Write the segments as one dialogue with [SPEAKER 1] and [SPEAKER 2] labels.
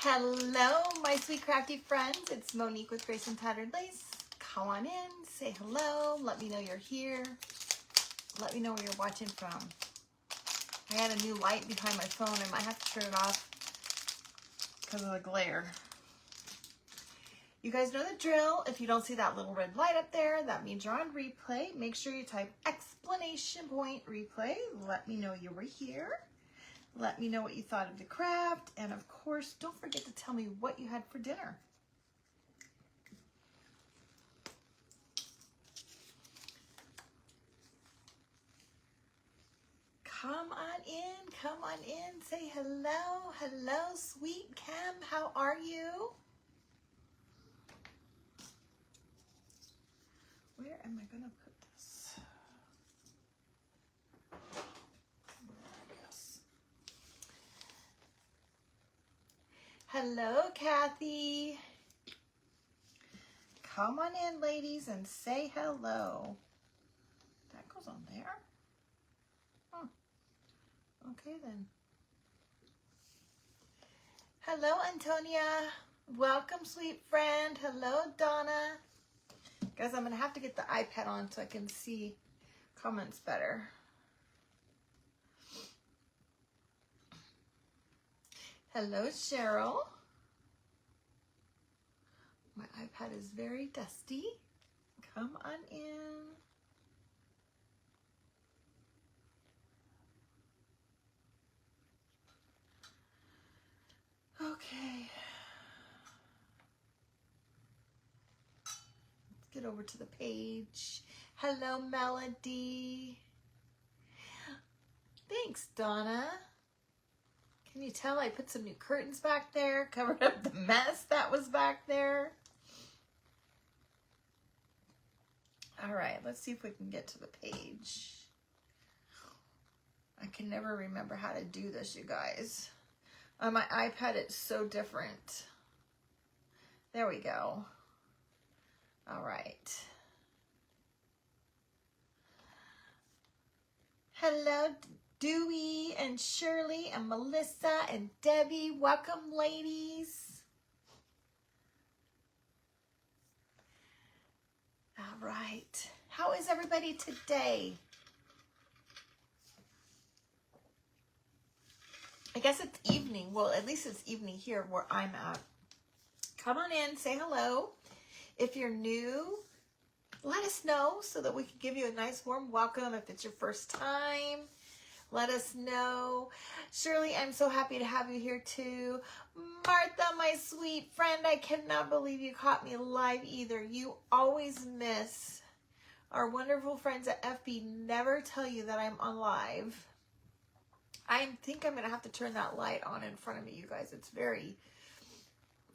[SPEAKER 1] Hello, my sweet crafty friends. It's Monique with Grace and Tattered Lace. Come on in, say hello, let me know you're here. Let me know where you're watching from. I had a new light behind my phone. I might have to turn it off because of the glare. You guys know the drill. If you don't see that little red light up there, that means you're on replay. Make sure you type exclamation point replay. Let me know you were here. Let me know what you thought of the craft. And of course, don't forget to tell me what you had for dinner. Come on in, say hello. Hello, sweet Cam, how are you? Where am I gonna put this? Yes. Hello, Kathy. Come on in, ladies, and say hello. That goes on there. Huh. Okay, then. Hello, Antonia. Welcome, sweet friend. Hello, Donna. Guys, I'm going to have to get the iPad on so I can see comments better. Hello, Cheryl. My iPad is very dusty. Come on in. Okay. Let's get over to the page. Hello, Melody. Thanks, Donna. Can you tell I put some new curtains back there, covered up the mess that was back there? All right, let's see if we can get to the page. I can never remember how to do this, you guys. On my iPad, it's so different. There we go. All right. Hello, Dewey and Shirley and Melissa and Debbie. Welcome, ladies. All right. How is everybody today? I guess it's evening. Well, at least it's evening here where I'm at. Come on in, say hello. If you're new, let us know so that we can give you a nice warm welcome. If it's your first time, let us know. Shirley, I'm so happy to have you here too. Martha, my sweet friend, I cannot believe you caught me live either. You always miss. Our wonderful friends at FB never tell you that I'm on live. I think I'm going to have to turn that light on in front of me, you guys. It's very,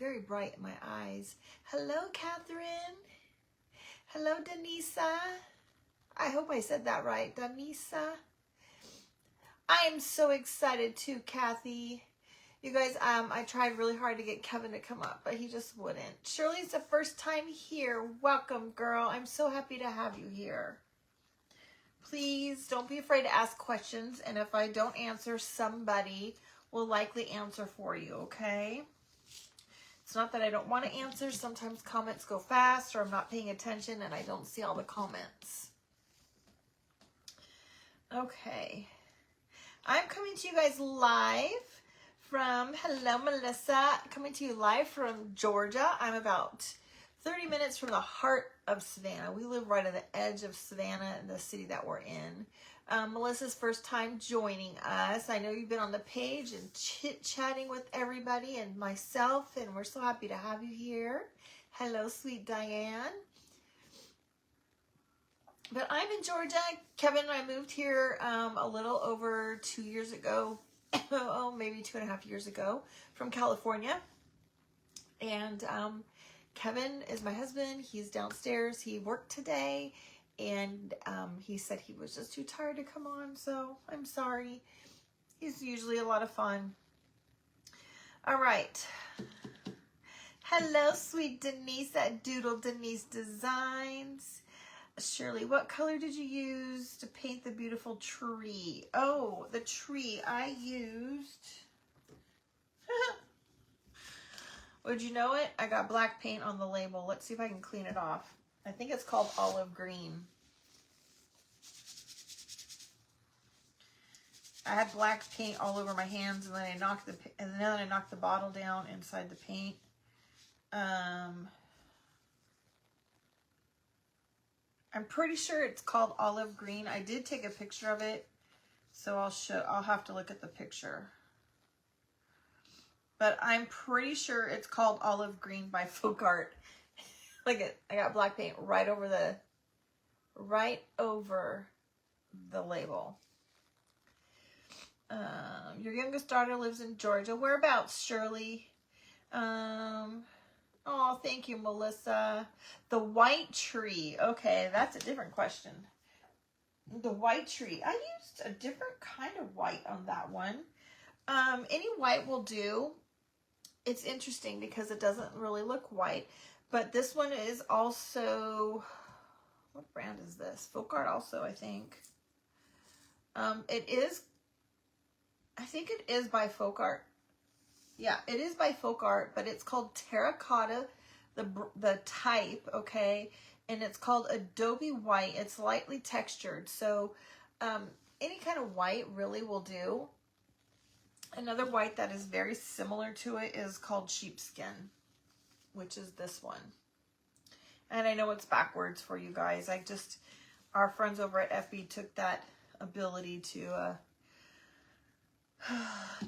[SPEAKER 1] very bright in my eyes. Hello, Catherine. Hello, Denisa. I hope I said that right. Denisa. I am so excited too, Kathy. You guys, I tried really hard to get Kevin to come up, but he just wouldn't. Shirley's the first time here. Welcome, girl. I'm so happy to have you here. Please don't be afraid to ask questions, and if I don't answer, somebody will likely answer for you, okay? It's not that I don't want to answer. Sometimes comments go fast, or I'm not paying attention and I don't see all the comments. Okay. I'm coming to you guys live from, hello, Melissa, coming to you live from Georgia. I'm about 30 minutes from the heart of Savannah. We live right on the edge of Savannah, the city that we're in. Melissa's first time joining us. I know you've been on the page and chit-chatting with everybody and myself, and we're so happy to have you here. Hello, sweet Diane. But I'm in Georgia. Kevin and I moved here a little over 2 years ago. Oh, maybe 2.5 years ago from California. And Kevin is my husband. He's downstairs. He worked today, and he said he was just too tired to come on, so I'm sorry. He's usually a lot of fun. All right. Hello, sweet Denise at Doodle Denise Designs. Shirley, what color did you use to paint the beautiful tree? Oh, the tree I used. Would you know it? I got black paint on the label. Let's see if I can clean it off. I think it's called olive green. I had black paint all over my hands, and then I knocked the bottle down inside the paint. I'm pretty sure it's called olive green. I did take a picture of it, so I'll have to look at the picture. But I'm pretty sure it's called olive green by Folk Art. Look at, I got black paint right over the label. Your youngest daughter lives in Georgia. Whereabouts, Shirley? Oh, thank you, Melissa. The white tree. Okay, that's a different question. The white tree. I used a different kind of white on that one. Any white will do. It's interesting because it doesn't really look white. But this one is also, what brand is this? Folk Art also, I think. I think it is by Folk Art. Yeah, it is by Folk Art, but it's called Terracotta, the type, okay? And it's called Adobe White. It's lightly textured. So any kind of white really will do. Another white that is very similar to it is called Sheepskin, which is this one. And I know it's backwards for you guys. Our friends over at FB took that ability to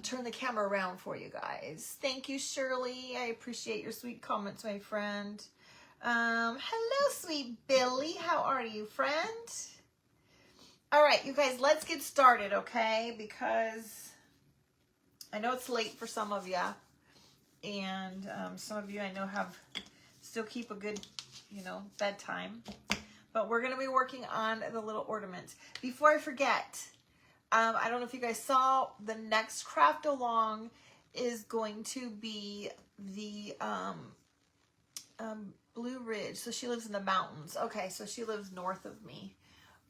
[SPEAKER 1] turn the camera around for you guys. Thank you, Shirley. I appreciate your sweet comments, my friend. Hello, sweet Billy. How are you, friend? All right, you guys, let's get started, okay? Because I know it's late for some of you, and some of you I know still keep a good, bedtime. But we're going to be working on the little ornaments. Before I forget, I don't know if you guys saw, the next craft along is going to be the Blue Ridge. So she lives in the mountains. Okay, so she lives north of me.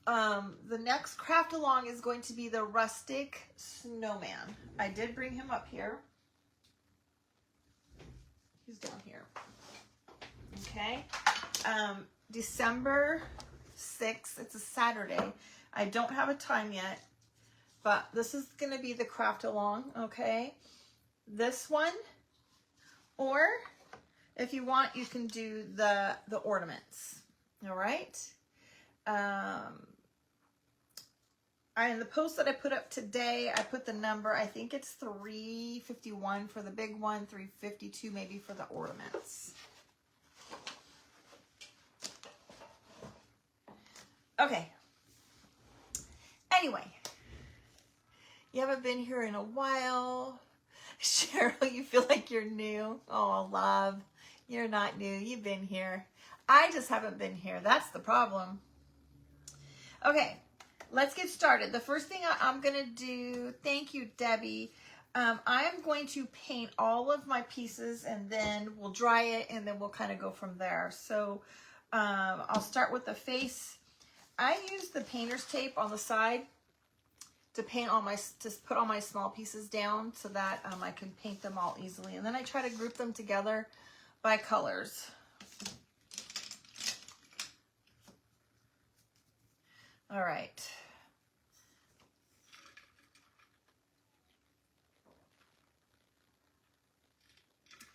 [SPEAKER 1] The next craft along is going to be the rustic snowman. I did bring him up here. He's down here. Okay. December 6th. It's a Saturday. I don't have a time yet, but this is going to be the craft along. Okay. This one, or if you want, you can do the ornaments. All right. In the post that I put up today, I put the number, I think it's 351 for the big one, 352 maybe for the ornaments. Okay. Anyway, you haven't been here in a while. Cheryl, you feel like you're new. Oh, love. You're not new. You've been here. I just haven't been here. That's the problem. Okay. Let's get started. The first thing I'm going to do, thank you, Debbie. I'm going to paint all of my pieces, and then we'll dry it, and then we'll kind of go from there. So I'll start with the face. I use the painter's tape on the side to put all my small pieces down so that I can paint them all easily. And then I try to group them together by colors. All right.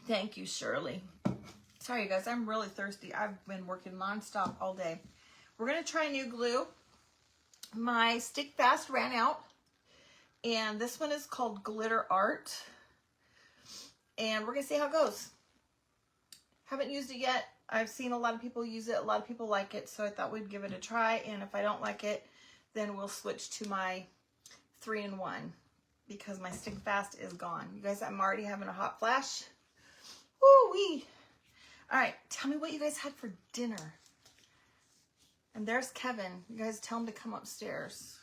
[SPEAKER 1] Thank you, Shirley. Sorry, you guys, I'm really thirsty. I've been working nonstop all day. We're going to try new glue. My Stick Fast ran out, and this one is called Glitter Art. And we're going to see how it goes. Haven't used it yet. I've seen a lot of people use it. A lot of people like it, so I thought we'd give it a try. And if I don't like it, then we'll switch to my 3-in-1 because my Stick Fast is gone. You guys, I'm already having a hot flash. Woo-wee. All right, tell me what you guys had for dinner. And there's Kevin. You guys tell him to come upstairs.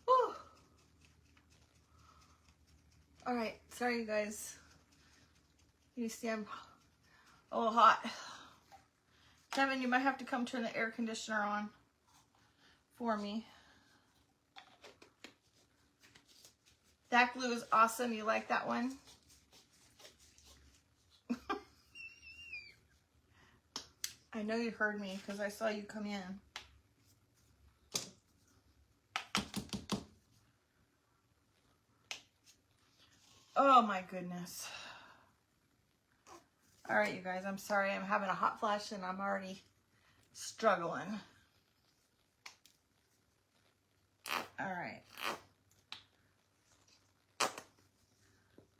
[SPEAKER 1] Woo. All right, sorry you guys. You see I'm a little hot. Kevin, you might have to come turn the air conditioner on for me. That glue is awesome. You like that one? I know you heard me because I saw you come in. Oh my goodness. All right, you guys, I'm sorry. I'm having a hot flash and I'm already struggling. All right.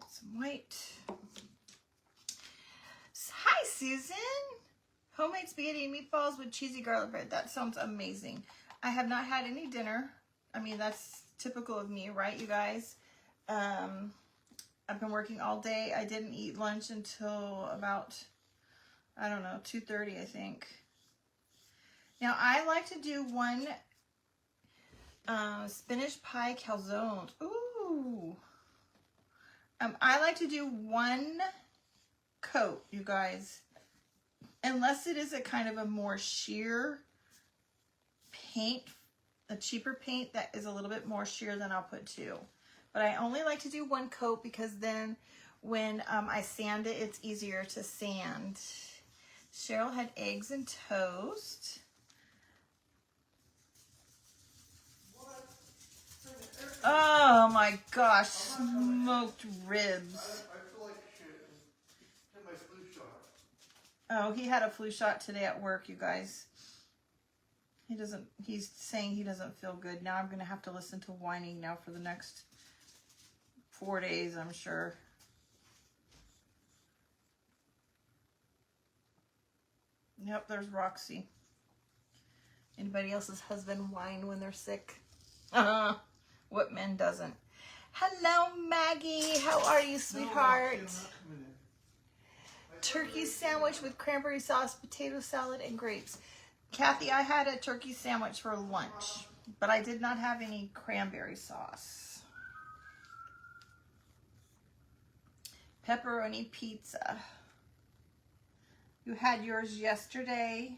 [SPEAKER 1] Some white. Hi, Susan. Homemade spaghetti and meatballs with cheesy garlic bread. That sounds amazing. I have not had any dinner. I mean, that's typical of me, right, you guys? I've been working all day. I didn't eat lunch until about, I don't know, 2:30, I think. Now, I like to do one spinach pie calzone. Ooh. I like to do one coat, you guys. Unless it is a kind of a more sheer paint, a cheaper paint that is a little bit more sheer, then I'll put two. But I only like to do one coat because then when I sand it, it's easier to sand. Cheryl had eggs and toast. Oh my gosh, smoked ribs.
[SPEAKER 2] I feel like shit and hit my flu shot.
[SPEAKER 1] Oh, he had a flu shot today at work, you guys. He's saying he doesn't feel good. Now I'm going to have to listen to whining now for the next 4 days, I'm sure. Yep, there's Roxy. Anybody else's husband whine when they're sick? What man doesn't? Hello, Maggie. How are you, sweetheart? Turkey sandwich with cranberry sauce, potato salad, and grapes. Kathy, I had a turkey sandwich for lunch, but I did not have any cranberry sauce. Pepperoni pizza. You had yours yesterday.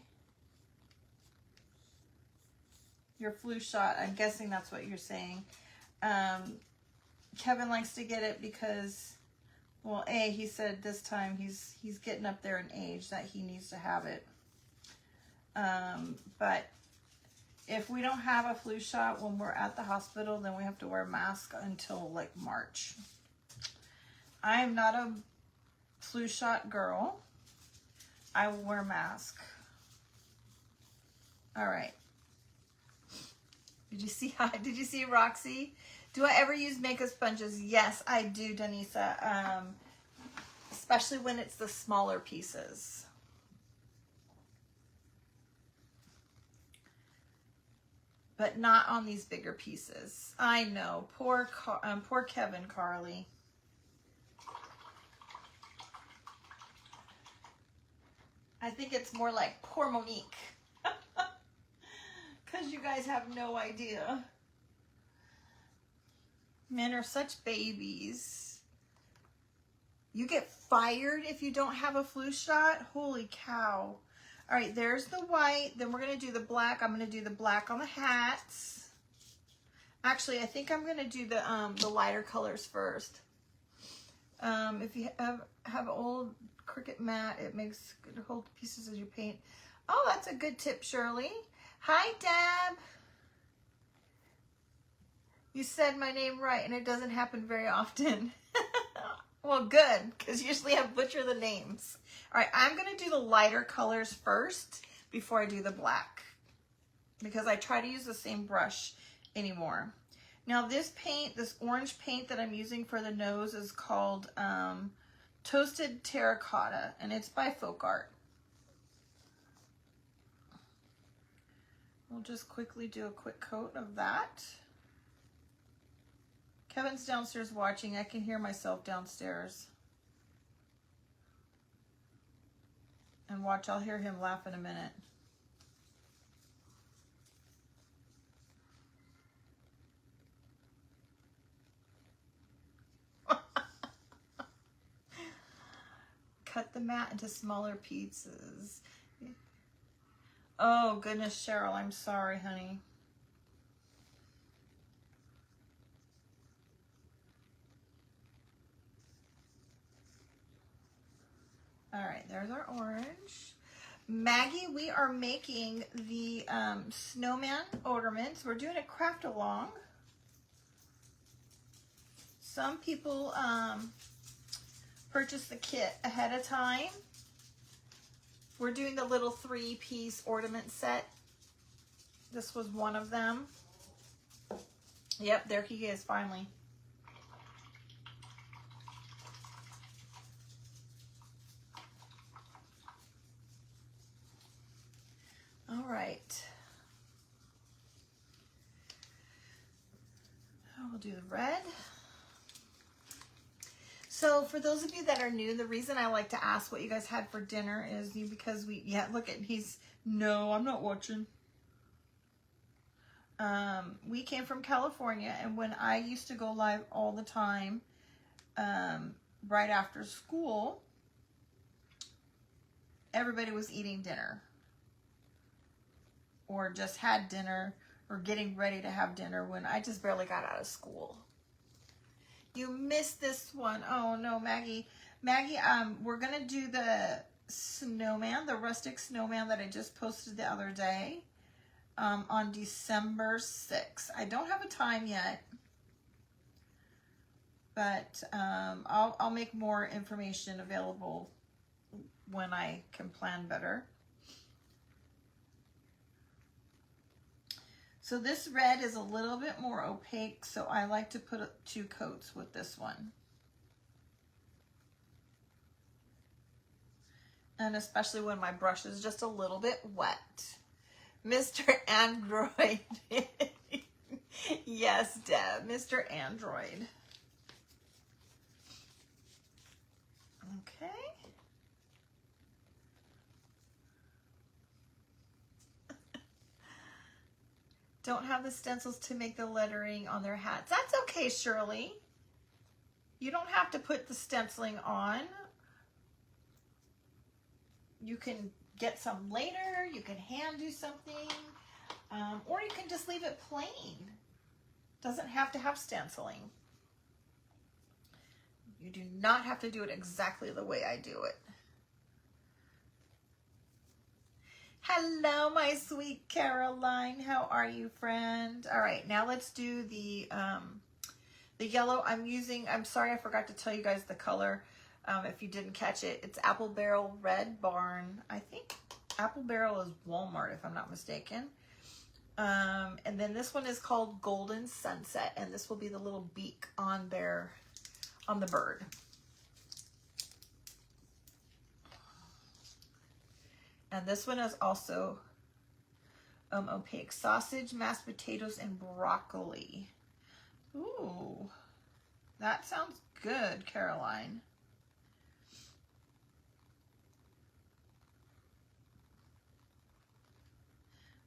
[SPEAKER 1] Your flu shot. I'm guessing that's what you're saying. Kevin likes to get it because, well, he said this time he's getting up there in age that he needs to have it. But if we don't have a flu shot when we're at the hospital, then we have to wear a mask until like March. I am not a flu shot girl. I will wear a mask. All right. Did you see Roxy? Do I ever use makeup sponges? Yes, I do, Denisa. Especially when it's the smaller pieces. But not on these bigger pieces. I know. Poor Kevin, Carly. I think it's more like poor Monique. Because you guys have no idea. Men are such babies. You get fired if you don't have a flu shot? Holy cow. All right, there's the white. Then we're going to do the black. I'm going to do the black on the hats. Actually, I think I'm going to do the lighter colors first. If you have old Cricut mat, it makes good to hold pieces as you paint. Oh, that's a good tip, Shirley. Hi, Deb. You said my name right, and it doesn't happen very often. Well, good, because usually I butcher the names. All right, I'm going to do the lighter colors first before I do the black, because I try to use the same brush anymore. Now, this paint, this orange paint that I'm using for the nose is called Toasted Terracotta, and it's by Folk Art. We'll just quickly do a quick coat of that. Kevin's downstairs watching. I can hear myself downstairs. And watch, I'll hear him laugh in a minute. Cut the mat into smaller pieces. Oh, goodness, Cheryl, I'm sorry, honey. All right, there's our orange. Maggie, we are making the snowman ornaments. We're doing a craft along. Some people purchase the kit ahead of time. We're doing the little 3-piece ornament set. This was one of them. Yep, there he is finally. All right. We'll do the red. So for those of you that are new, the reason I like to ask what you guys had for dinner is because look at, no, I'm not watching. We came from California, and when I used to go live all the time, right after school, everybody was eating dinner or just had dinner or getting ready to have dinner when I just barely got out of school. You missed this one. Oh no, Maggie. Maggie, we're gonna do the snowman, the rustic snowman that I just posted the other day, on December 6th. I don't have a time yet, but I'll make more information available when I can plan better. So this red is a little bit more opaque, so I like to put 2 coats with this one. And especially when my brush is just a little bit wet. Mr. Android. Yes, Deb, Mr. Android. Okay. Don't have the stencils to make the lettering on their hats. That's okay, Shirley. You don't have to put the stenciling on. You can get some later. You can hand do something. Or you can just leave it plain. Doesn't have to have stenciling. You do not have to do it exactly the way I do it. Hello, my sweet Caroline. How are you, friend? All right, now let's do the yellow. I'm sorry, I forgot to tell you guys the color. If you didn't catch it, it's Apple Barrel Red Barn. I think Apple Barrel is Walmart, if I'm not mistaken. And then this one is called Golden Sunset, and this will be the little beak on the bird. And this one is also opaque. Sausage, mashed potatoes, and broccoli. Ooh, that sounds good, Caroline.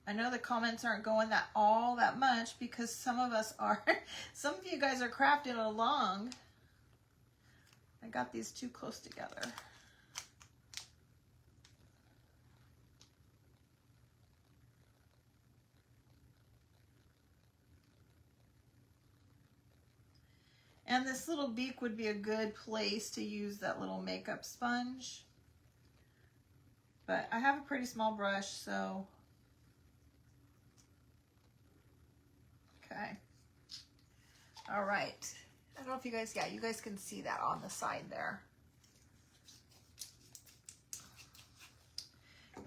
[SPEAKER 1] I know the comments aren't going all that much because some of you guys are crafting along. I got these too close together. And this little beak would be a good place to use that little makeup sponge. But I have a pretty small brush, so. Okay. All right. I don't know if you guys, you guys can see that on the side there.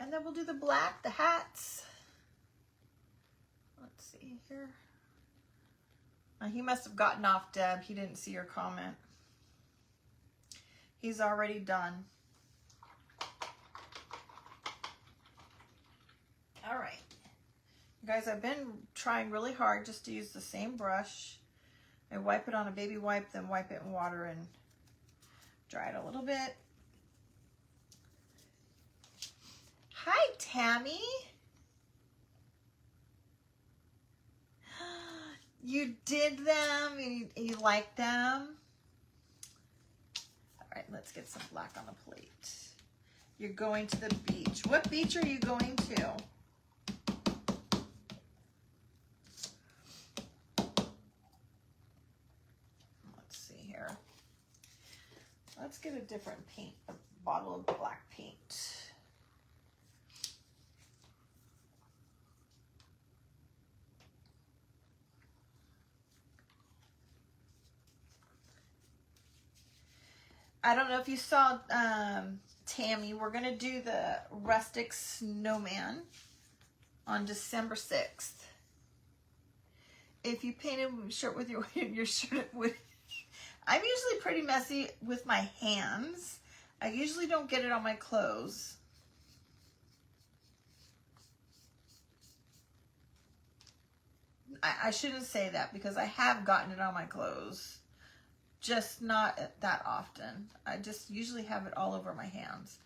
[SPEAKER 1] And then we'll do the black, the hats. Let's see here. He must have gotten off, Deb. He didn't see your comment. He's already done. All right. You guys, I've been trying really hard just to use the same brush. I wipe it on a baby wipe, then wipe it in water and dry it a little bit. Hi, Tammy. You did them and you like them? All right, let's get some black on the plate. You're going to the beach. What beach are you going to? Let's see here. Let's get a different paint bottle of black paint. I don't know if you saw, Tammy, we're going to do the rustic snowman on December 6th. If you painted your shirt with your shirt would. I'm usually pretty messy with my hands. I usually don't get it on my clothes. I shouldn't say that because I have gotten it on my clothes. Just not that often. I just usually have it all over my hands.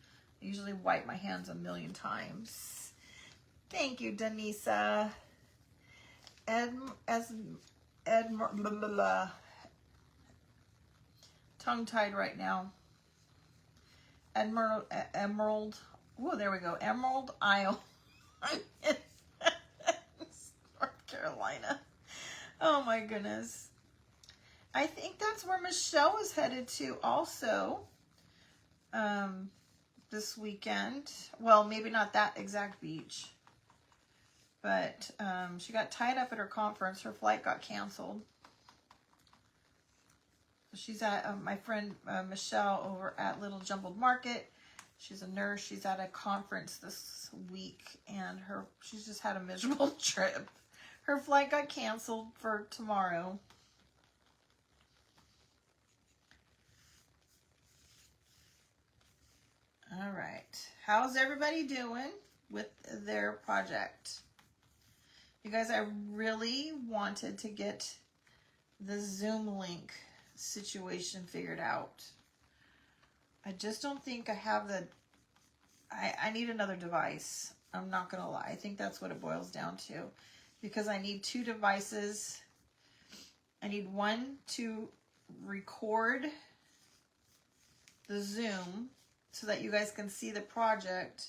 [SPEAKER 1] I usually wipe my hands a million times. Thank you, Denisa. Tongue-tied right now. Emerald. Oh, there we go. Emerald Isle. North Carolina. Oh my goodness. I think that's where Michelle is headed to also this weekend. Well, maybe not that exact beach. But she got tied up at her conference. Her flight got canceled. She's at my friend Michelle over at Little Jumbled Market. She's a nurse. She's at a conference this week, and she's just had a miserable trip. Her flight got canceled for tomorrow. All right. How's everybody doing with their project? You guys, I really wanted to get the Zoom link situation figured out. I just don't think I have I need another device. I'm not going to lie. I think that's what it boils down to. Because I need two devices. I need one to record the Zoom so that you guys can see the project.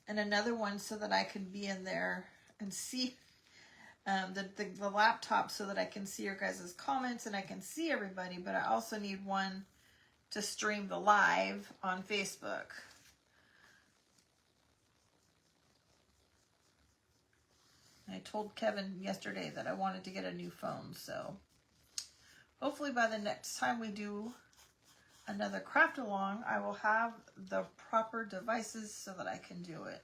[SPEAKER 1] And another one so that I can be in there and see the laptop so that I can see your guys' comments and I can see everybody. But I also need one to stream the live on Facebook. I told Kevin yesterday that I wanted to get a new phone, so hopefully by the next time we do another craft along, I will have the proper devices so that I can do it.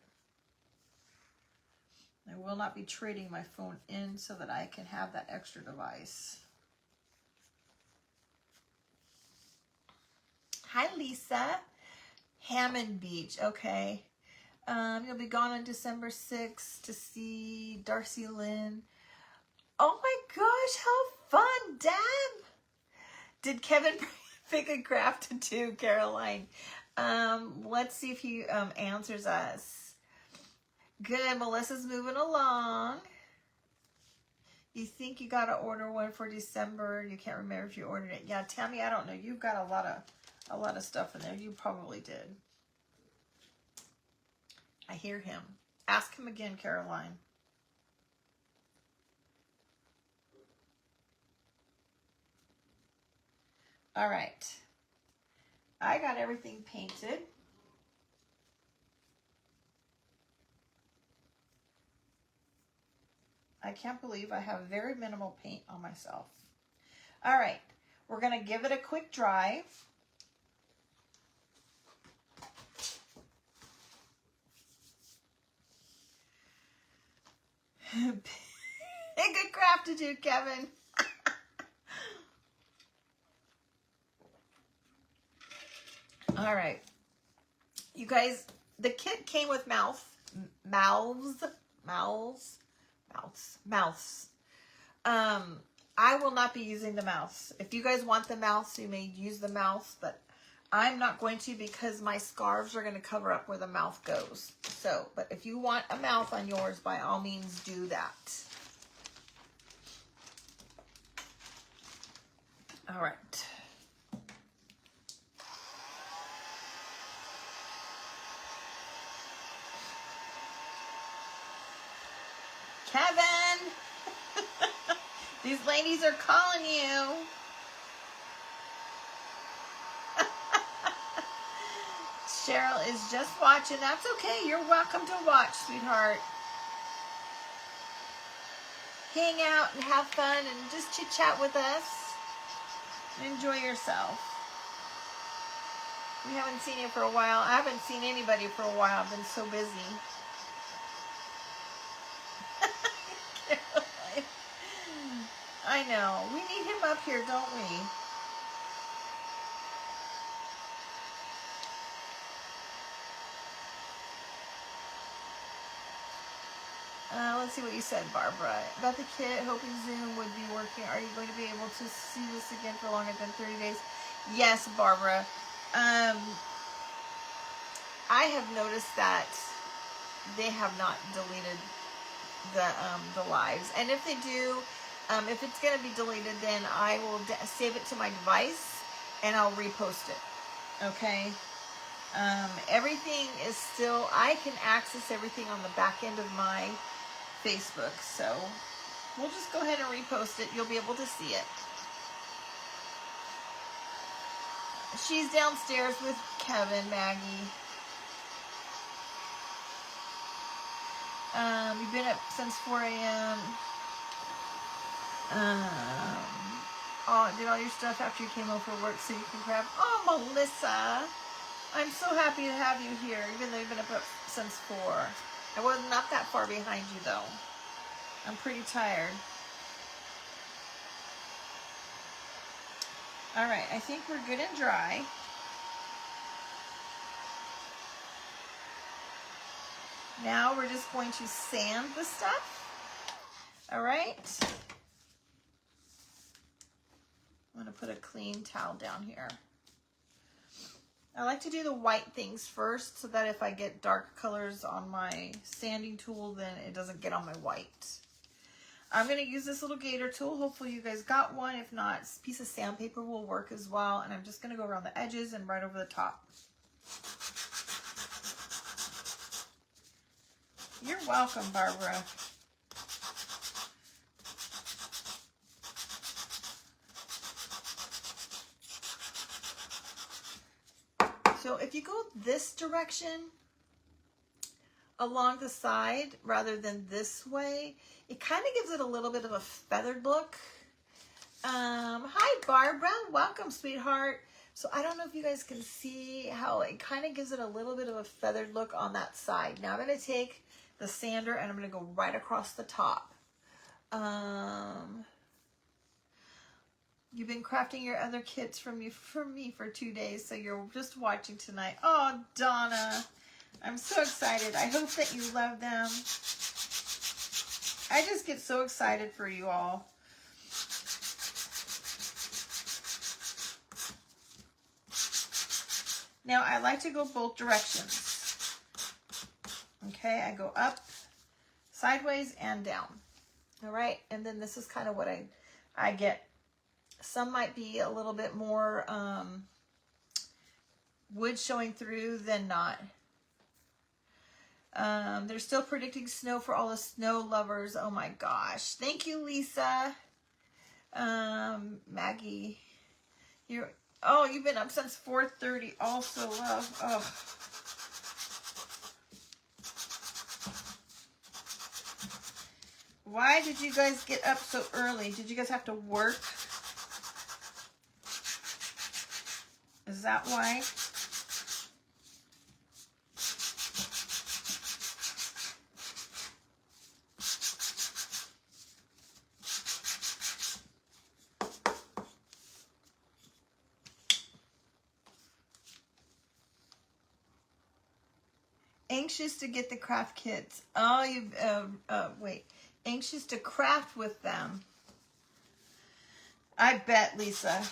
[SPEAKER 1] I will not be trading my phone in so that I can have that extra device. Hi, Lisa. Hammond Beach. Okay. You'll be gone on December 6th to see Darcy Lynn. Oh my gosh, how fun, Deb! Did Kevin pick a craft too, Caroline? Let's see if he answers us. Good, Melissa's moving along. You think you got to order one for December? You can't remember if you ordered it. Yeah, Tammy, I don't know. You've got a lot of stuff in there. You probably did. I hear him. Ask him again, Caroline. All right. I got everything painted. I can't believe I have very minimal paint on myself. All right. We're going to give it a quick dry. Good craft to do, Kevin. All right. You guys, the kit came with mouths. I will not be using the mouths. If you guys want the mouths, you may use the mouths, but I'm not going to because my scarves are going to cover up where the mouth goes. So, but if you want a mouth on yours, by all means do that. All right. Kevin, these ladies are calling you. Cheryl is just watching. That's okay. You're welcome to watch, sweetheart. Hang out and have fun and just chit chat with us. Enjoy yourself. We haven't seen you for a while. I haven't seen anybody for a while. I've been so busy. I know. We need him up here, don't we? Let's see what you said, Barbara. About the kit, hoping Zoom would be working. Are you going to be able to see this again for longer than 30 days? Yes, Barbara. I have noticed that they have not deleted the lives. And if they do, if it's going to be deleted, then I will save it to my device and I'll repost it. Okay? Everything is still, I can access everything on the back end of my Facebook, so we'll just go ahead and repost it. You'll be able to see it. She's downstairs with Kevin, Maggie. You've been up since 4 a.m. Did all your stuff after you came home from work so you can grab. Oh, Melissa. I'm so happy to have you here, even though you've been up since 4. I was not that far behind you, though. I'm pretty tired. All right, I think we're good and dry. Now we're just going to sand the stuff. All right. I'm going to put a clean towel down here. I like to do the white things first so that if I get dark colors on my sanding tool, then it doesn't get on my white. I'm going to use this little gator tool. Hopefully you guys got one. If not, a piece of sandpaper will work as well. And I'm just going to go around the edges and right over the top. You're welcome, Barbara. So if you go this direction along the side rather than this way, it kind of gives it a little bit of a feathered look. Hi, Barbara. Welcome, sweetheart. So I don't know if you guys can see how it kind of gives it a little bit of a feathered look on that side. Now I'm going to take the sander and I'm going to go right across the top. You've been crafting your other kits from me for 2 days, so you're just watching tonight. Oh, Donna, I'm so excited. I hope that you love them. I just get so excited for you all. Now, I like to go both directions. Okay, I go up, sideways, and down. All right, and then this is kind of what I get. Some might be a little bit more wood showing through than not. They're still predicting snow for all the snow lovers. Oh my gosh. Thank you, Lisa. Maggie. You've been up since 4:30 also, love. Oh. Why did you guys get up so early? Did you guys have to work? Is that why? Anxious to get the craft kits. Oh, wait. Anxious to craft with them. I bet, Lisa.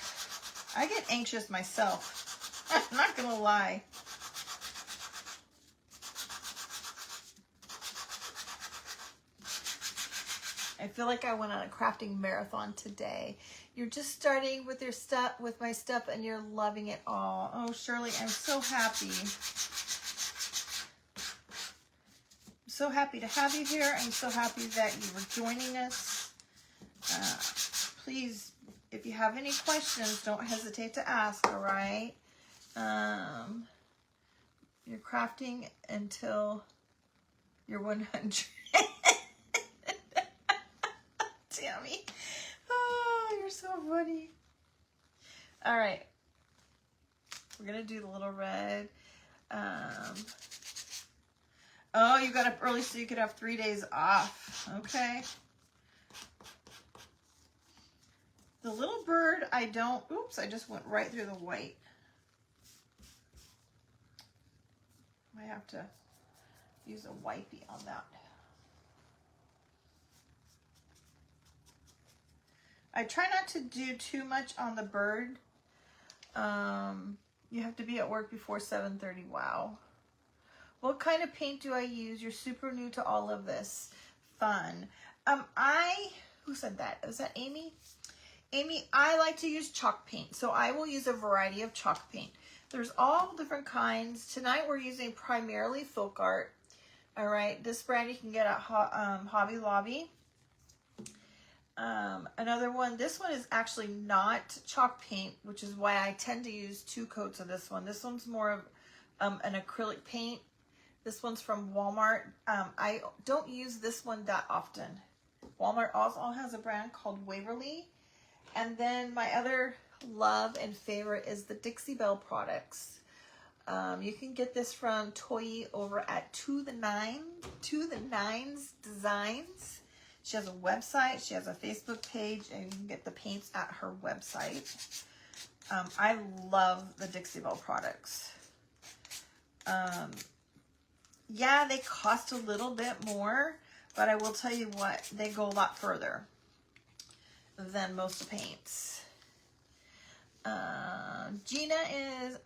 [SPEAKER 1] I get anxious myself. I'm not going to lie. I feel like I went on a crafting marathon today. You're just starting with your stuff, with my stuff, and you're loving it all. Oh, Shirley, I'm so happy. I'm so happy to have you here. I'm so happy that you were joining us. Please, if you have any questions, don't hesitate to ask, all right? You're crafting until you're 100. Tammy. Oh, you're so funny. All right. We're going to do the little red. Oh, you got up early so you could have 3 days off. Okay. The little bird, I don't, oops, I just went right through the white. I have to use a wipey on that. I try not to do too much on the bird. You have to be at work before 7:30. Wow. What kind of paint do I use? You're super new to all of this. Fun. Who said that? Was that Amy? Amy, I like to use chalk paint. So I will use a variety of chalk paint. There's all different kinds. Tonight we're using primarily Folk Art. All right. This brand you can get at Hobby Lobby. Another one, this one is actually not chalk paint, which is why I tend to use 2 coats of this one. This one's more of an acrylic paint. This one's from Walmart. I don't use this one that often. Walmart also has a brand called Waverly. And then my other love and favorite is the Dixie Belle products. You can get this from Toyi over at To the Nines Designs. She has a website, she has a Facebook page, and you can get the paints at her website. I love the Dixie Belle products. Yeah, they cost a little bit more, but I will tell you what, they go a lot further than most paints. Gina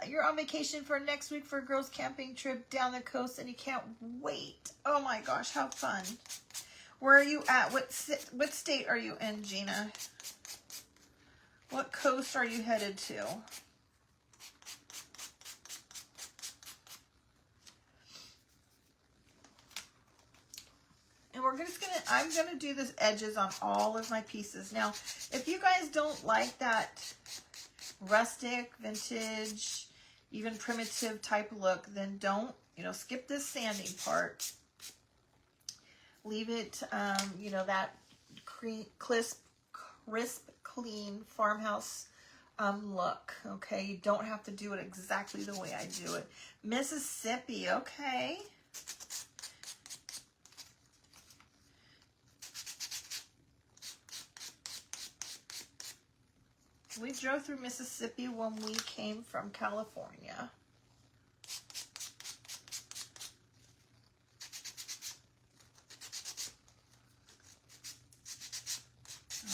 [SPEAKER 1] you're on vacation for next week for a girls camping trip down the coast and you can't wait. Oh my gosh, how fun. Where are you at? What state are you in, Gina? What coast are you headed to? And I'm gonna do this edges on all of my pieces. Now, if you guys don't like that rustic, vintage, even primitive type look, then don't, skip this sanding part. Leave it, that crisp, clean farmhouse look, okay? You don't have to do it exactly the way I do it. Mississippi, okay. We drove through Mississippi when we came from California.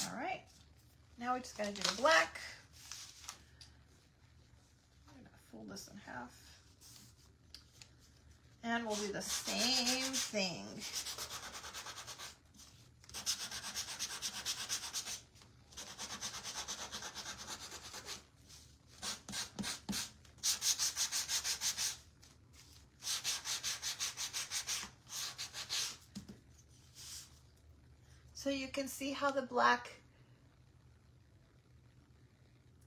[SPEAKER 1] All right. Now we just got to do the black. I'm going to fold this in half. And we'll do the same thing. So you can see how the black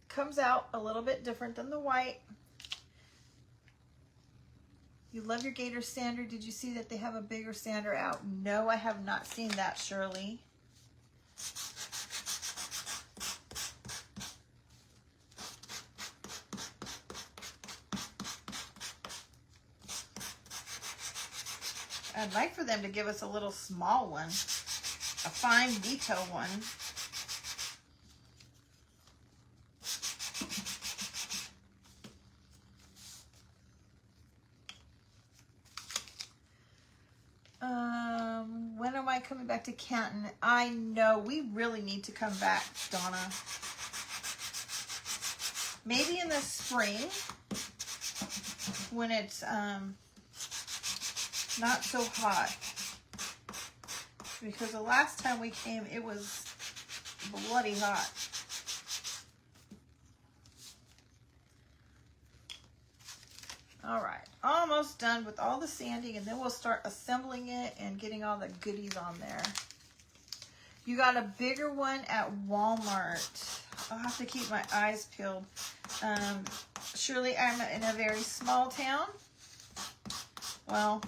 [SPEAKER 1] comes out a little bit different than the white. You love your Gator sander. Did you see that they have a bigger sander out? No, I have not seen that, Shirley. I'd like for them to give us a little small one. A fine detail one. When am I coming back to Canton? I know, we really need to come back, Donna. Maybe in the spring when it's not so hot. Because the last time we came, it was bloody hot. All right, almost done with all the sanding, and then we'll start assembling it and getting all the goodies on there. You got a bigger one at Walmart. I'll have to keep my eyes peeled. Surely I'm in a very small town. Well,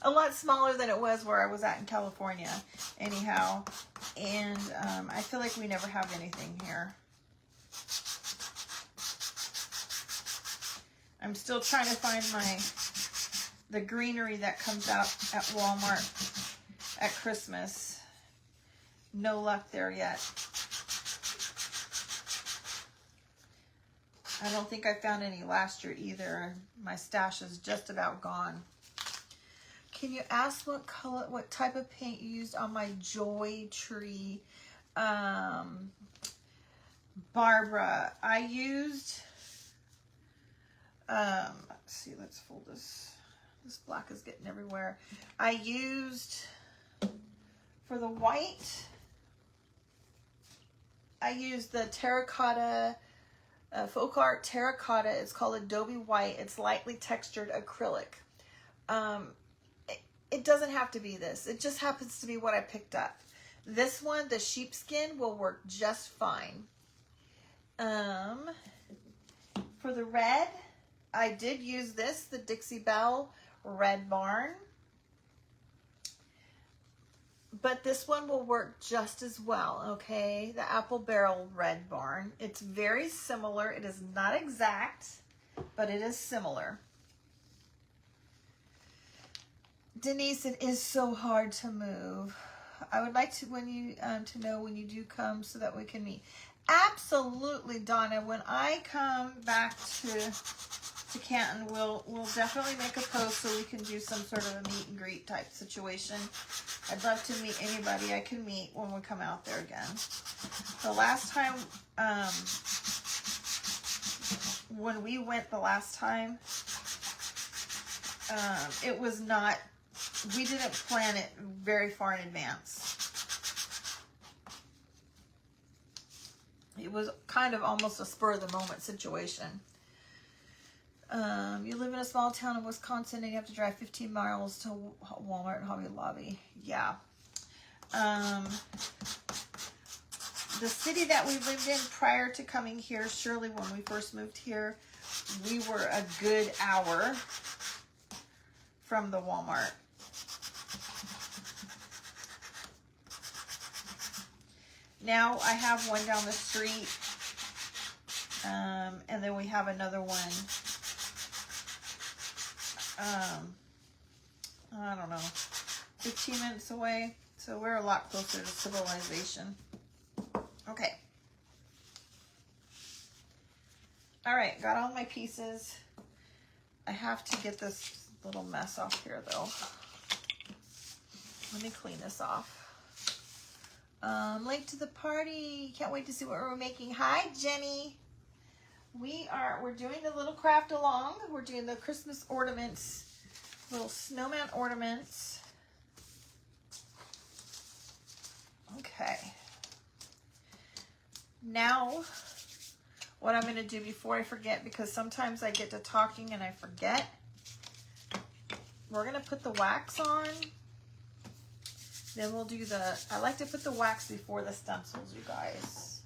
[SPEAKER 1] a lot smaller than it was where I was at in California, anyhow. And I feel like we never have anything here. I'm still trying to find the greenery that comes out at Walmart at Christmas. No luck there yet. I don't think I found any last year either. My stash is just about gone. Can you ask what type of paint you used on my joy tree? Barbara, I used, let's see, let's fold this. This black is getting everywhere. I used, for the white, I used the terracotta, Folk Art Terracotta. It's called Adobe White. It's lightly textured acrylic. It doesn't have to be this. It just happens to be what I picked up. This one, the sheepskin, will work just fine. For the red, I did use this, the Dixie Belle Red Barn. But this one will work just as well, okay? The Apple Barrel Red Barn. It's very similar. It is not exact, but it is similar. Denise, it is so hard to move. I would like to to know when you do come so that we can meet. Absolutely, Donna. When I come back to Canton, we'll definitely make a post so we can do some sort of a meet and greet type situation. I'd love to meet anybody I can meet when we come out there again. The last time, when we went the last time, it was not, we didn't plan it very far in advance. It was kind of almost a spur of the moment situation. You live in a small town in Wisconsin and you have to drive 15 miles to Walmart and Hobby Lobby. Yeah. The city that we lived in prior to coming here, Shirley, when we first moved here, we were a good hour from the Walmart. Now I have one down the street, and then we have another one, I don't know, 15 minutes away. So we're a lot closer to civilization. Okay. All right, got all my pieces. I have to get this little mess off here though. Let me clean this off. Late to the party. Can't wait to see what we're making. Hi, Jenny. We're doing the little craft along. We're doing the Christmas ornaments, little snowman ornaments. Okay. Now, what I'm going to do before I forget, because sometimes I get to talking and I forget, we're going to put the wax on. Then we'll do I like to put the wax before the stencils, you guys.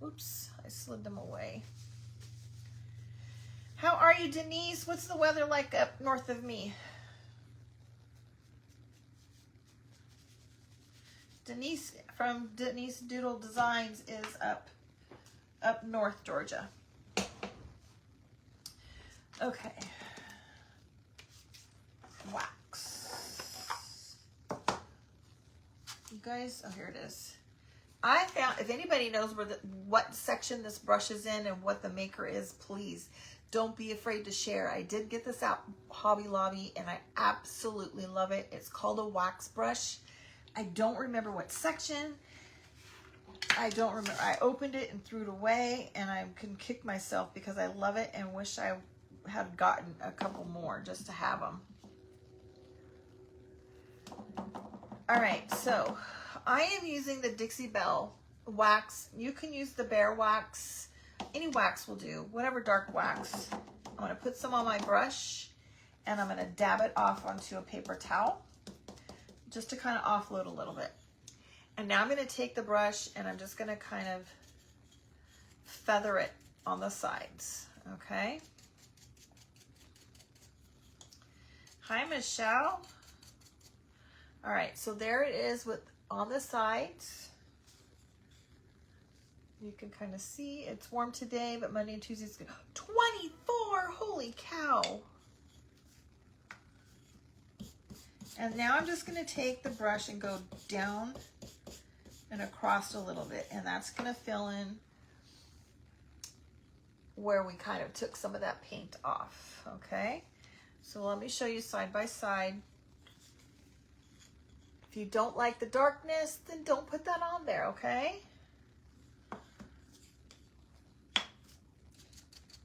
[SPEAKER 1] Oops, I slid them away. How are you, Denise? What's the weather like up north of me? Denise from Denise Doodle Designs is up north, Georgia. Okay. Wax. You guys, oh, here it is. I found, if anybody knows what section this brush is in and what the maker is, please don't be afraid to share. I did get this out Hobby Lobby and I absolutely love it. It's called a wax brush. I don't remember what section. I don't remember. I opened it and threw it away, and I can kick myself because I love it and wish I had gotten a couple more just to have them. All right, so I am using the Dixie Belle wax. You can use the Bear wax. Any wax will do, whatever dark wax. I'm going to put some on my brush, and I'm going to dab it off onto a paper towel just to kind of offload a little bit. And now I'm going to take the brush, and I'm just going to kind of feather it on the sides, okay? Hi, Michelle. All right, so there it is with on the sides. You can kind of see it's warm today, but Monday and Tuesday's good. 24, holy cow. And now I'm just gonna take the brush and go down and across a little bit, and that's gonna fill in where we kind of took some of that paint off, okay? So let me show you side by side. If you don't like the darkness, then don't put that on there, okay?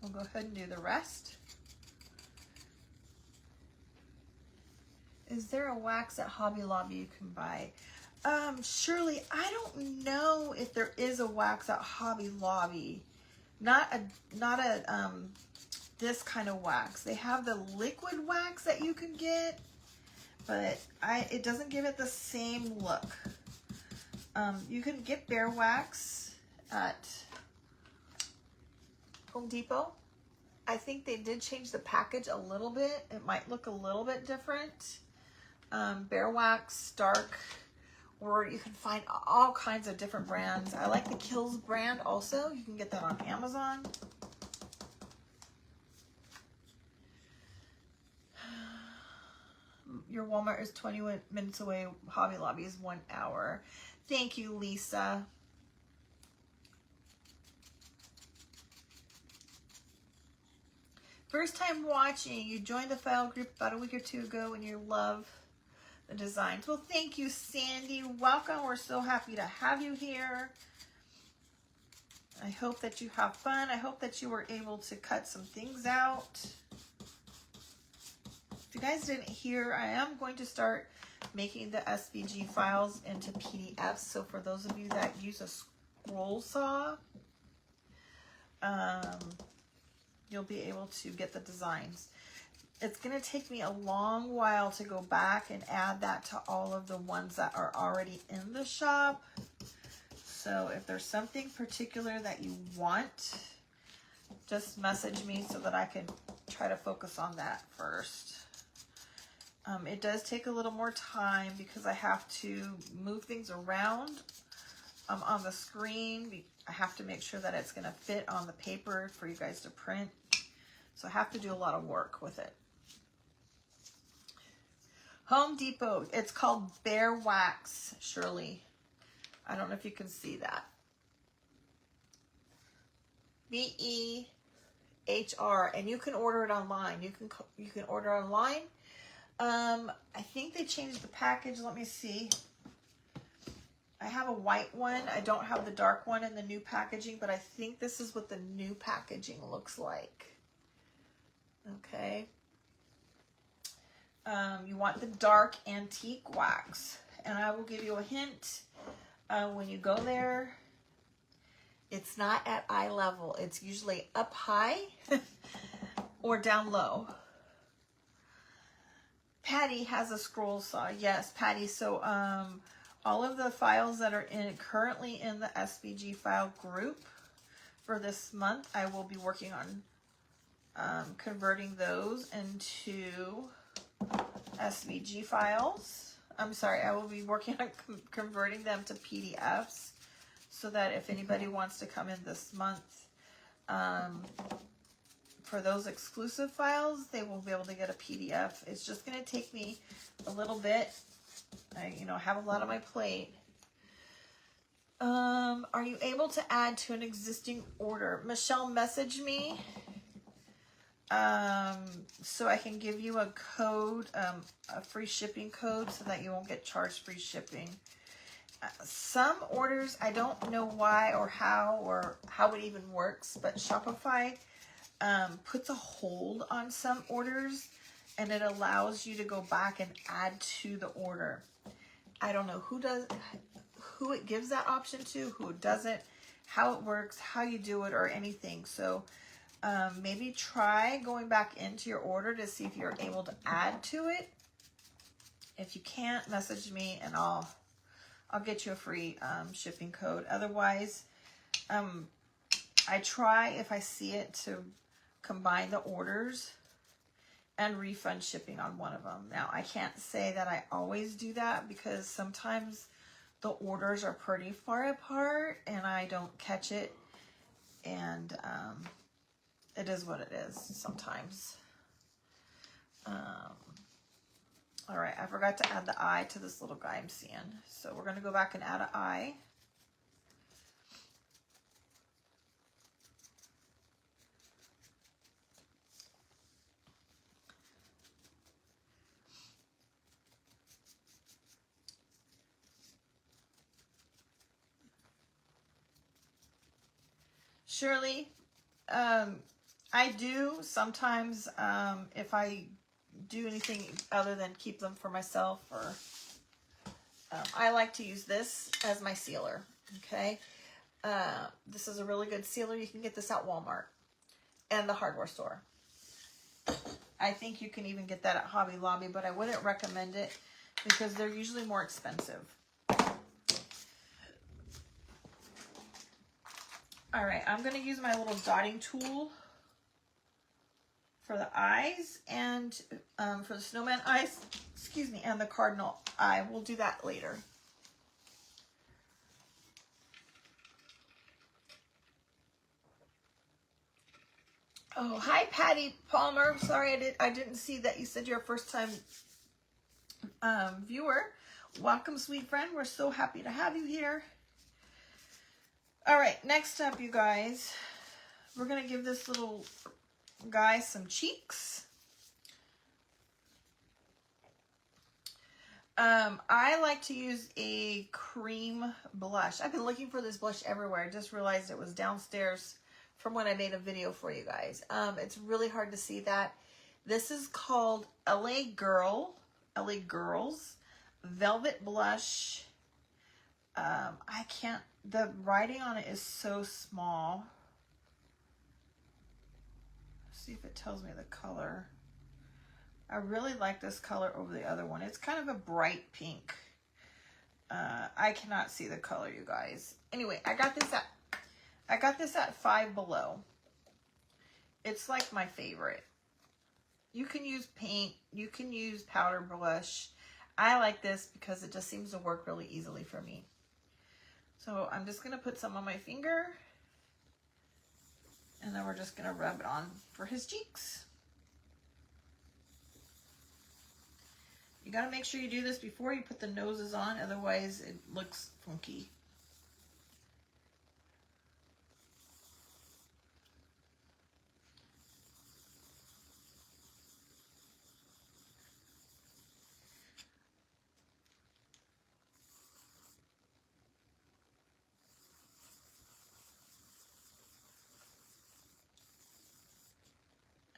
[SPEAKER 1] We'll go ahead and do the rest. Is there a wax at Hobby Lobby you can buy? Shirley, I don't know if there is a wax at Hobby Lobby. Not a this kind of wax. They have the liquid wax that you can get, but it doesn't give it the same look. You can get Bear Wax at Home Depot. I think they did change the package a little bit. It might look a little bit different. Bear Wax, Dark, or you can find all kinds of different brands. I like the Kills brand also. You can get that on Amazon. Your Walmart is 20 minutes away. Hobby Lobby is 1 hour. Thank you, Lisa. First time watching. You joined the file group about a week or two ago and you love the designs. Well, thank you, Sandy. Welcome. We're so happy to have you here. I hope that you have fun. I hope that you were able to cut some things out. If you guys didn't hear, I am going to start making the SVG files into PDFs. So for those of you that use a scroll saw, you'll be able to get the designs. It's going to take me a long while to go back and add that to all of the ones that are already in the shop. So if there's something particular that you want, just message me so that I can try to focus on that first. It does take a little more time because I have to move things around on the screen. I have to make sure that it's going to fit on the paper for you guys to print. So I have to do a lot of work with it. Home Depot. It's called Bear Wax, Shirley. I don't know if you can see that. BEHR, and you can order it online. You can order online. I think they changed the package. Let me see. I have a white one. I don't have the dark one in the new packaging, but I think this is what the new packaging looks like. Okay. You want the dark antique wax, and I will give you a hint. When you go there, it's not at eye level. It's usually up high or down low. Patty has a scroll saw. Yes, Patty. So all of the files that are currently in the SVG file group for this month, I will be working on converting those into SVG files. I'm sorry, I will be working on converting them to PDFs so that if anybody wants to come in this month for those exclusive files, they will be able to get a PDF. It's just going to take me a little bit. I have a lot on my plate. Are you able to add to an existing order? Michelle, message me so I can give you a code, a free shipping code, so that you won't get charged free shipping. Some orders, I don't know why or how it even works, but Shopify puts a hold on some orders, and it allows you to go back and add to the order. I don't know who it gives that option to, who it doesn't, how it works, how you do it, or anything. So maybe try going back into your order to see if you're able to add to it. If you can't, message me and I'll get you a free shipping code. Otherwise, I try, if I see it, to combine the orders and refund shipping on one of them. Now, I can't say that I always do that because sometimes the orders are pretty far apart and I don't catch it. And it is what it is sometimes. All right, I forgot to add the eye to this little guy I'm seeing. So we're going to go back and add an eye. Shirley, I do sometimes, if I do anything other than keep them for myself, or I like to use this as my sealer. Okay, this is a really good sealer. You can get this at Walmart and the hardware store. I think you can even get that at Hobby Lobby, but I wouldn't recommend it because they're usually more expensive. All right, I'm going to use my little dotting tool for the eyes and for the snowman eyes, excuse me, and the cardinal eye. We'll do that later. Oh, hi, Patty Palmer. Sorry, I didn't see that you said you're a first-time viewer. Welcome, sweet friend. We're so happy to have you here. All right, next up, you guys, we're going to give this little guy some cheeks. I like to use a cream blush. I've been looking for this blush everywhere. I just realized it was downstairs from when I made a video for you guys. It's really hard to see that. This is called LA Girls Velvet Blush. The writing on it is so small. Let's see if it tells me the color. I really like this color over the other one. It's kind of a bright pink. I cannot see the color, you guys. Anyway, I got this at Five Below. It's like my favorite. You can use paint. You can use powder blush. I like this because it just seems to work really easily for me. So I'm just going to put some on my finger. And then we're just going to rub it on for his cheeks. You got to make sure you do this before you put the noses on. Otherwise, it looks funky.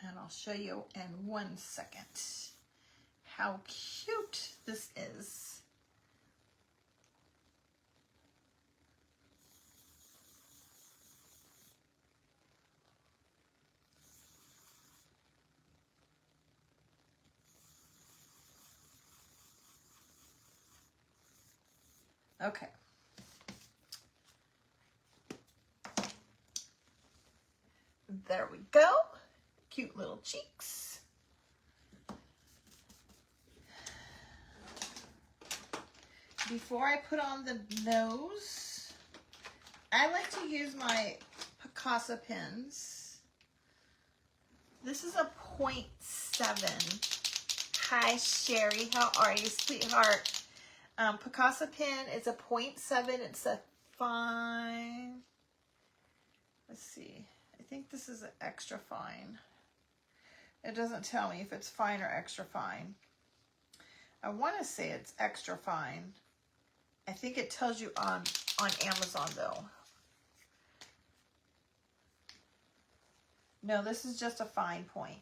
[SPEAKER 1] And I'll show you in 1 second how cute this is. Okay. There we go. Cute little cheeks. Before I put on the nose, I like to use my Picasa pens. This is a 0.7. Hi, Sherry. How are you, sweetheart? Picasa pen, it's a 0.7. It's a fine. Let's see. I think this is an extra fine. It doesn't tell me if it's fine or extra fine. I want to say it's extra fine. I think it tells you on Amazon though. No, this is just a fine point.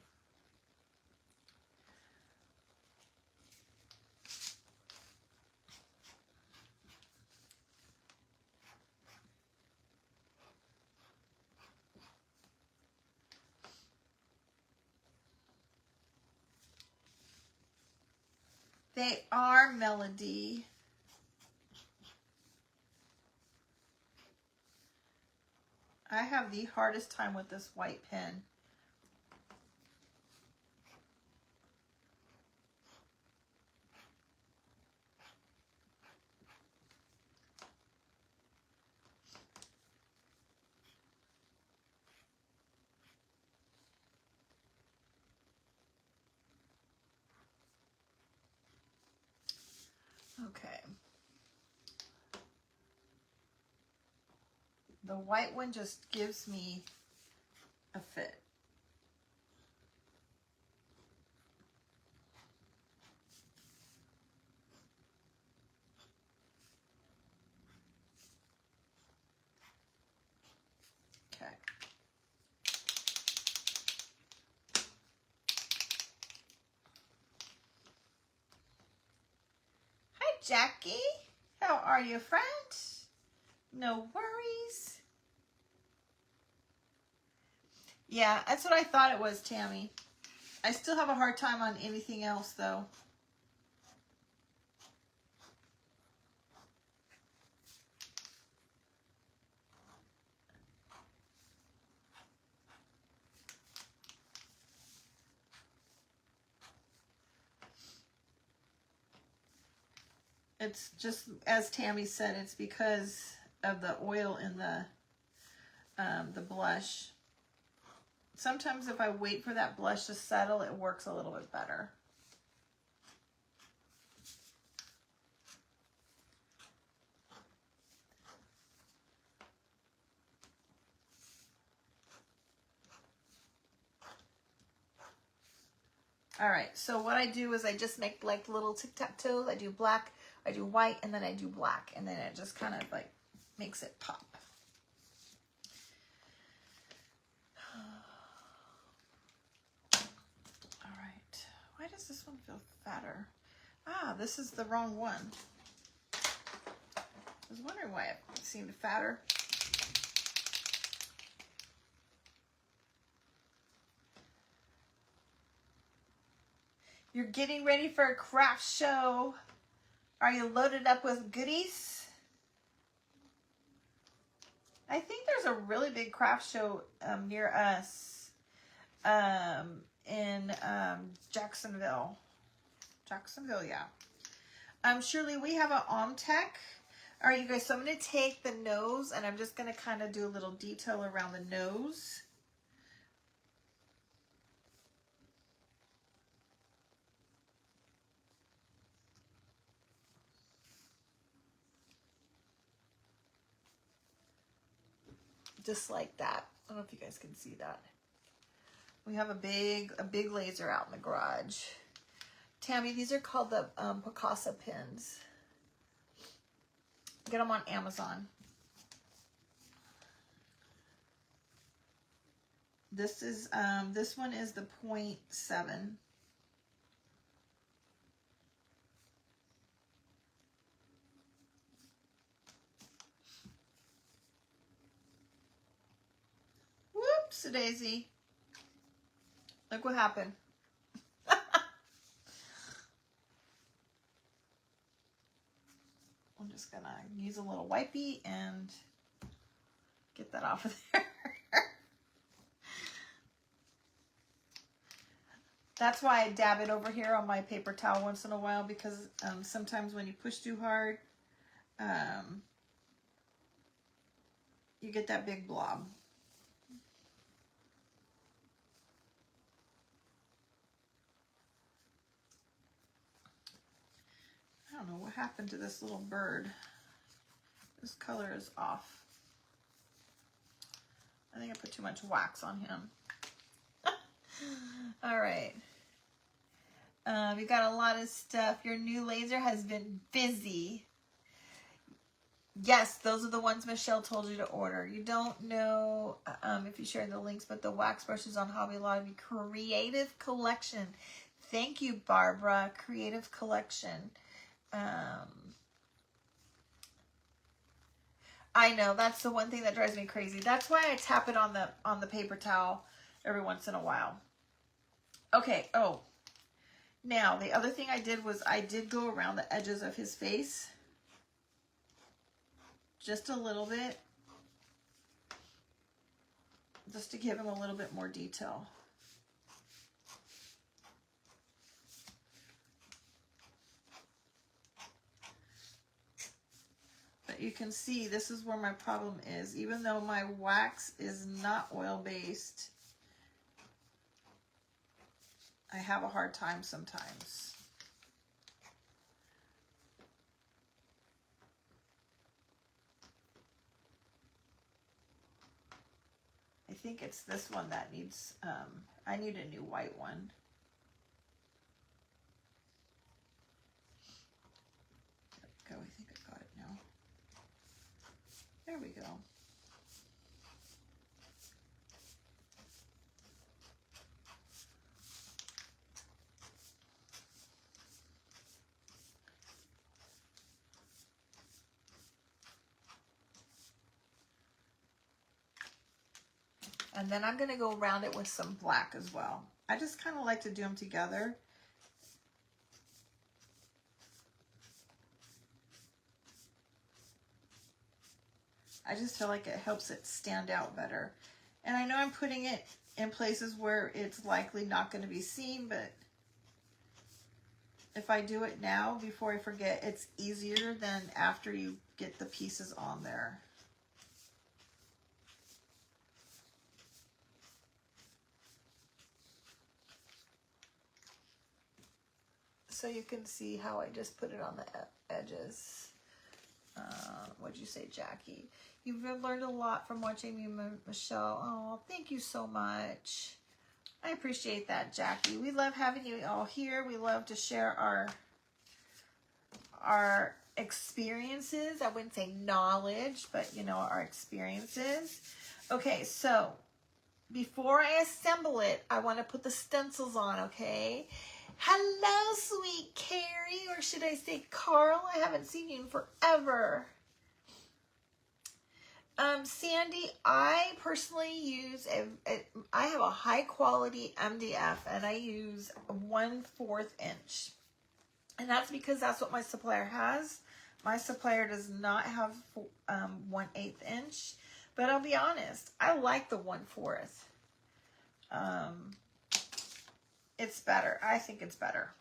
[SPEAKER 1] They are, Melody. I have the hardest time with this white pen. Okay. The white one just gives me a fit. Okay. Hi, Jackie. How are you, friend? No worries. Yeah, that's what I thought it was, Tammy. I still have a hard time on anything else, though. It's just, as Tammy said, it's because of the oil in the blush. Sometimes if I wait for that blush to settle, it works a little bit better. All right, so what I do is I just make like little tic-tac-toes. I do black, I do white, and then I do black. And then it just kind of like makes it pop. All right, why does this one feel fatter? Ah, this is the wrong one. I was wondering why it seemed fatter. You're getting ready for a craft show. Are you loaded up with goodies? I think there's a really big craft show near us in Jacksonville. Jacksonville, yeah. Shirley, we have an OMTech. All right, you guys, so I'm going to take the nose and I'm just going to kind of do a little detail around the nose. Just like that. I don't know if you guys can see that. We have a big laser out in the garage. Tammy, these are called the Picasa pins. Get them on Amazon. This is this one is the 0.7. Whoops, daisy. Look what happened. I'm just gonna use a little wipey and get that off of there. That's why I dab it over here on my paper towel once in a while, because sometimes when you push too hard, you get that big blob. I don't know what happened to this little bird. This color is off. I think I put too much wax on him. All right. We've got a lot of stuff. Your new laser has been busy. Yes, those are the ones Michelle told you to order. You don't know if you share the links, but the wax brushes on Hobby Lobby Creative Collection. Thank you, Barbara. Creative Collection. I know, that's the one thing that drives me crazy. That's why I tap it on the paper towel every once in a while. Okay, oh. Now, the other thing I did was I did go around the edges of his face. Just a little bit. Just to give him a little bit more detail. But you can see this is where my problem is. Even though my wax is not oil-based, I have a hard time sometimes. think it's this one that needs, I need a new white one. There we go. I think I got it now. There we go. And then I'm going to go around it with some black as well. I just kind of like to do them together. I just feel like it helps it stand out better. And I know I'm putting it in places where it's likely not going to be seen, but if I do it now before I forget, it's easier than after you get the pieces on there. So you can see how I just put it on the edges. What'd you say, Jackie? You've learned a lot from watching me, Michelle. Oh, thank you so much. I appreciate that, Jackie. We love having you all here. We love to share our experiences. I wouldn't say knowledge, but you know, our experiences. Okay, so before I assemble it, I want to put the stencils on, okay? Hello, sweet Carrie, or should I say Carl? I haven't seen you in forever. Sandy, I personally use I have a high quality MDF and I use 1/4 inch. And that's because that's what my supplier has. My supplier does not have 1/8 inch, but I'll be honest, I like the 1/4. It's better. I think it's better.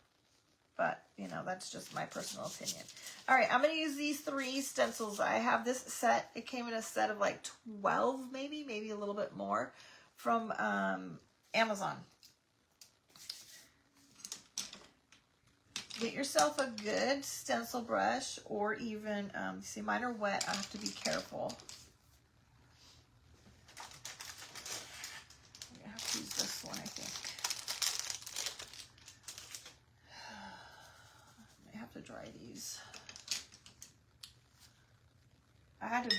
[SPEAKER 1] But, you know, that's just my personal opinion. All right, I'm going to use these 3 stencils. I have this set. It came in a set of like 12, maybe a little bit more from Amazon. Get yourself a good stencil brush or even, see, mine are wet. I have to be careful. I have to use this one, I think. I have to dry these. I had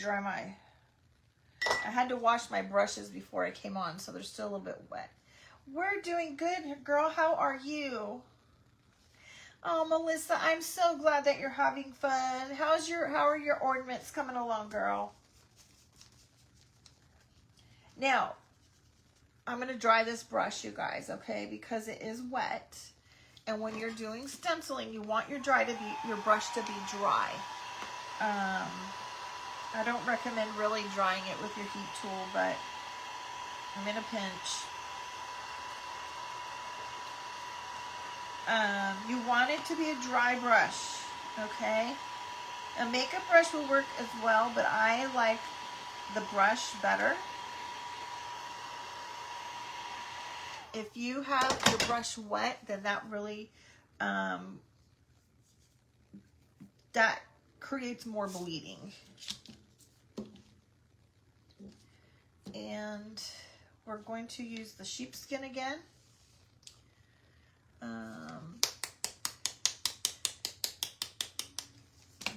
[SPEAKER 1] to wash my brushes before I came on, so they're still a little bit wet. We're doing good, girl. How are you? Oh, Melissa, I'm so glad that you're having fun. How are your ornaments coming along, girl? Now, I'm going to dry this brush, you guys, okay? Because it is wet. And when you're doing stenciling, you want your brush to be dry. I don't recommend really drying it with your heat tool, but I'm in a pinch. You want it to be a dry brush, okay? A makeup brush will work as well, but I like the brush better. If you have your brush wet, then that really, that creates more bleeding. And we're going to use the sheepskin again.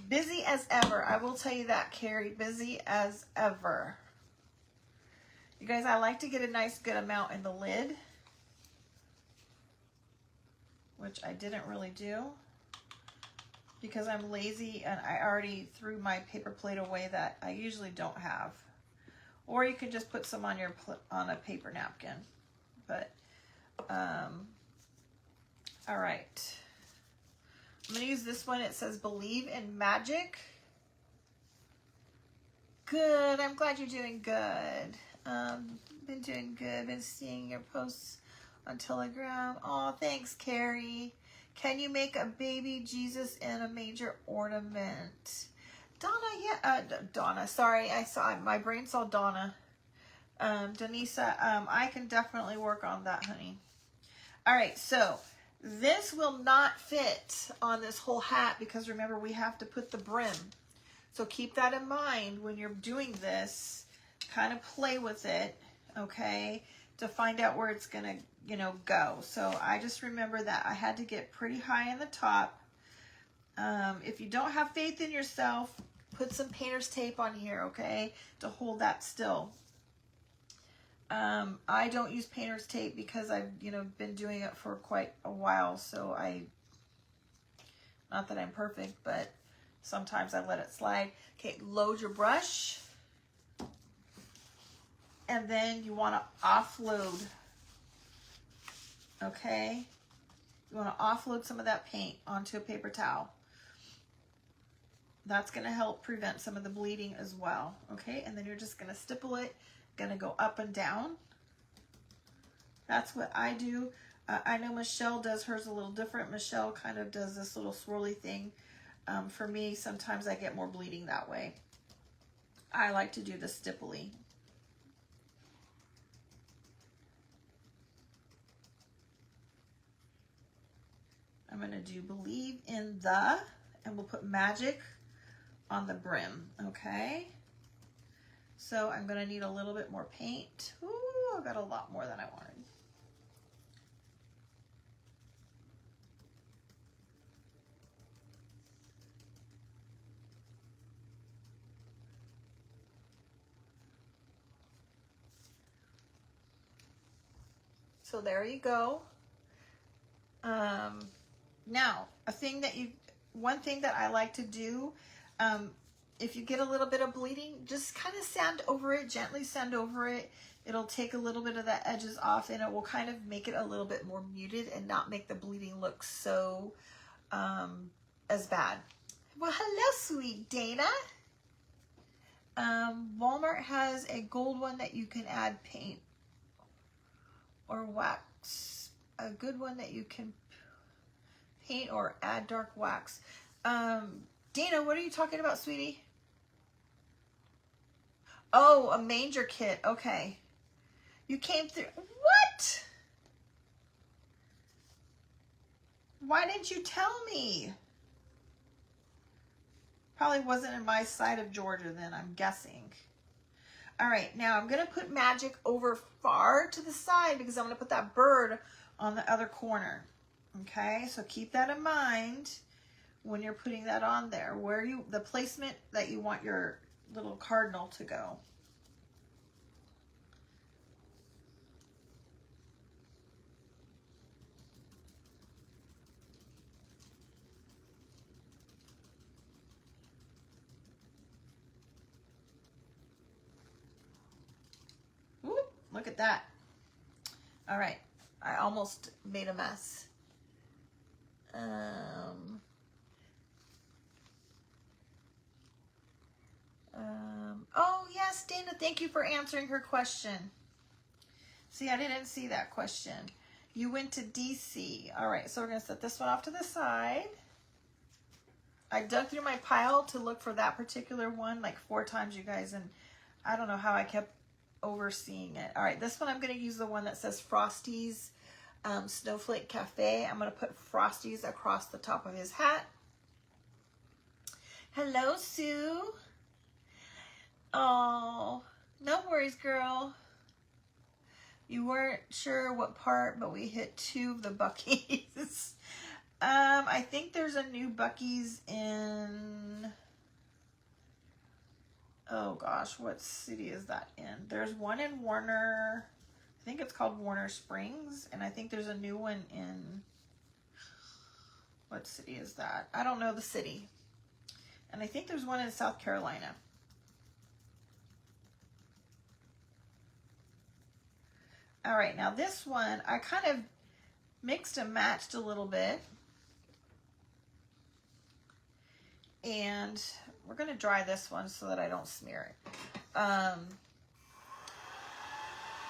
[SPEAKER 1] Busy as ever. I will tell you that, Carrie. Busy as ever. You guys, I like to get a nice good amount in the lid, which I didn't really do because I'm lazy and I already threw my paper plate away that I usually don't have. Or you can just put some on a paper napkin. But all right. I'm going to use this one. It says Believe in Magic. Good. I'm glad you're doing good. Been doing good. Been seeing your posts on Telegram. Oh, thanks, Carrie. Can you make a baby Jesus in a major ornament? Donna, yeah. Donna, sorry. My brain saw Donna. Denisa, I can definitely work on that, honey. All right, so this will not fit on this whole hat because remember we have to put the brim. So keep that in mind when you're doing this. Kind of play with it okay, to find out where it's gonna, you know, go. So I just remember that I had to get pretty high in the top. If you don't have faith in yourself, put some painter's tape on here, okay, to hold that still. I don't use painter's tape because I've, you know, been doing it for quite a while. So not that I'm perfect, but sometimes I let it slide. Okay, load your brush. And then you want to offload, okay? You want to offload some of that paint onto a paper towel. That's going to help prevent some of the bleeding as well, okay? And then you're just going to stipple it, going to go up and down. That's what I do. I know Michelle does hers a little different. Michelle kind of does this little swirly thing. For me, sometimes I get more bleeding that way. I like to do the stipply. I'm going to do Believe in the, and we'll put Magic on the brim, okay? So I'm going to need a little bit more paint. Ooh, I got a lot more than I wanted. So there you go. Now, one thing that I like to do, if you get a little bit of bleeding, just kind of sand over it, gently sand over it. It'll take a little bit of the edges off and it will kind of make it a little bit more muted and not make the bleeding look so as bad. Well, hello, sweet Dana. Walmart has a gold one that you can add paint or wax. A good one that you can paint or add dark wax. Dana, what are you talking about, sweetie? Oh, a manger kit. Okay. You came through. What? Why didn't you tell me? Probably wasn't in my side of Georgia then, I'm guessing. All right, now I'm going to put Magic over far to the side because I'm going to put that bird on the other corner. Okay, so keep that in mind when you're putting that on there, the placement that you want your little cardinal to go. Whoop, look at that. All right, I almost made a mess. Oh yes, Dana, thank you for answering her question. See, I didn't see that question. You went to DC. All right, so we're gonna set this one off to the side. I dug through my pile to look for that particular one like 4 times, you guys, and I don't know how I kept overseeing it. All right, this one I'm gonna use the one that says Frosty's Snowflake Cafe. I'm gonna put Frosty's across the top of his hat. Hello, Sue. Oh, no worries, girl. You weren't sure what part, but we hit 2 of the Buc-ee's. I think there's a new Buc-ee's in, oh gosh, what city is that in? There's one in Warner, I think it's called Warner Springs, and I think there's a new one in, what city is that? I don't know the city. And I think there's one in South Carolina. All right, now this one, I kind of mixed and matched a little bit. And we're going to dry this one so that I don't smear it.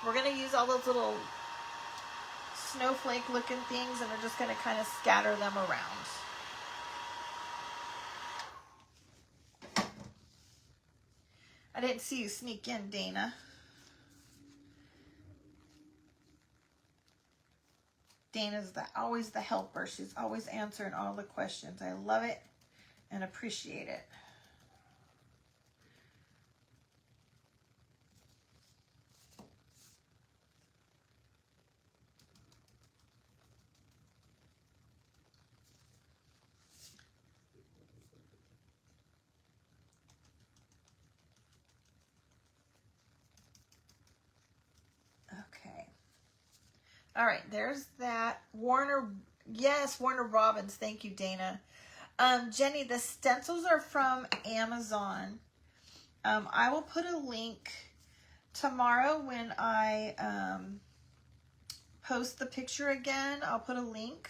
[SPEAKER 1] We're going to use all those little snowflake looking things and we're just going to kind of scatter them around. I didn't see you sneak in, Dana. Dana's always the helper. She's always answering all the questions. I love it and appreciate it. All right, there's that. Warner, yes, Warner Robbins. Thank you, Dana. Jenny, the stencils are from Amazon. I will put a link tomorrow when I post the picture again. I'll put a link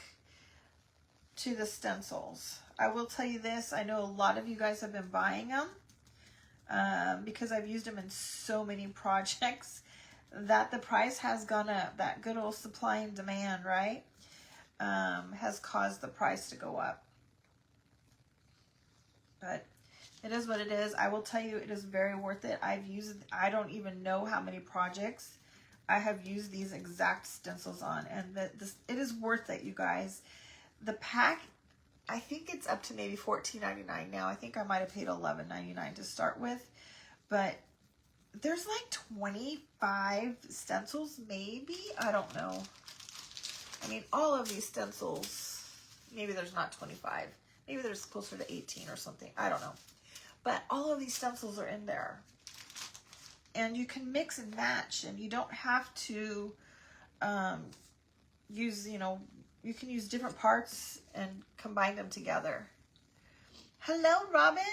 [SPEAKER 1] to the stencils. I will tell you this. I know a lot of you guys have been buying them because I've used them in so many projects that the price has gone up. That good old supply and demand, right? Has caused the price to go up. But it is what it is. I will tell you, it is very worth it. I don't even know how many projects I have used these exact stencils on. And it is worth it, you guys. The pack, I think it's up to maybe $14.99 now. I think I might have paid $11.99 to start with. But there's like 25 stencils, maybe? I don't know. I mean, all of these stencils, maybe there's not 25. Maybe there's closer to 18 or something. I don't know. But all of these stencils are in there. And you can mix and match. And you don't have to use, you can use different parts and combine them together. Hello, Robin.